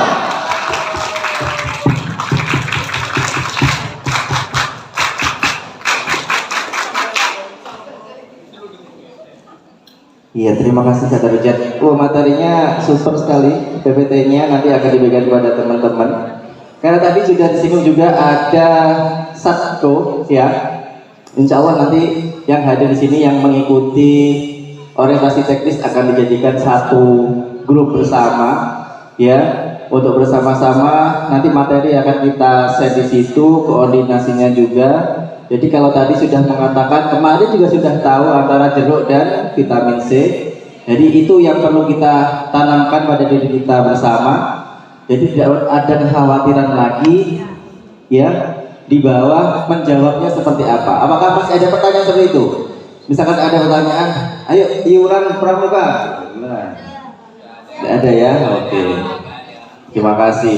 Iya, terima kasih Kak Rijat. Materinya super sekali. PPT-nya nanti akan diberikan kepada teman-teman. Karena tadi sudah disinggung juga ada Satko, ya. Insya Allah nanti yang hadir di sini yang mengikuti orientasi teknis akan dijadikan satu grup bersama, ya, untuk bersama-sama. Nanti materi akan kita share di situ, koordinasinya juga. Jadi kalau tadi sudah mengatakan, kemarin juga sudah tahu antara jeruk dan vitamin C. Jadi itu yang perlu kita tanamkan pada diri kita bersama. Jadi tidak ada kekhawatiran lagi, ya, di bawah menjawabnya seperti apa. Apakah masih ada pertanyaan seperti itu? Misalkan ada pertanyaan, ayo iuran pramuka. Tidak ada ya, oke. Terima kasih.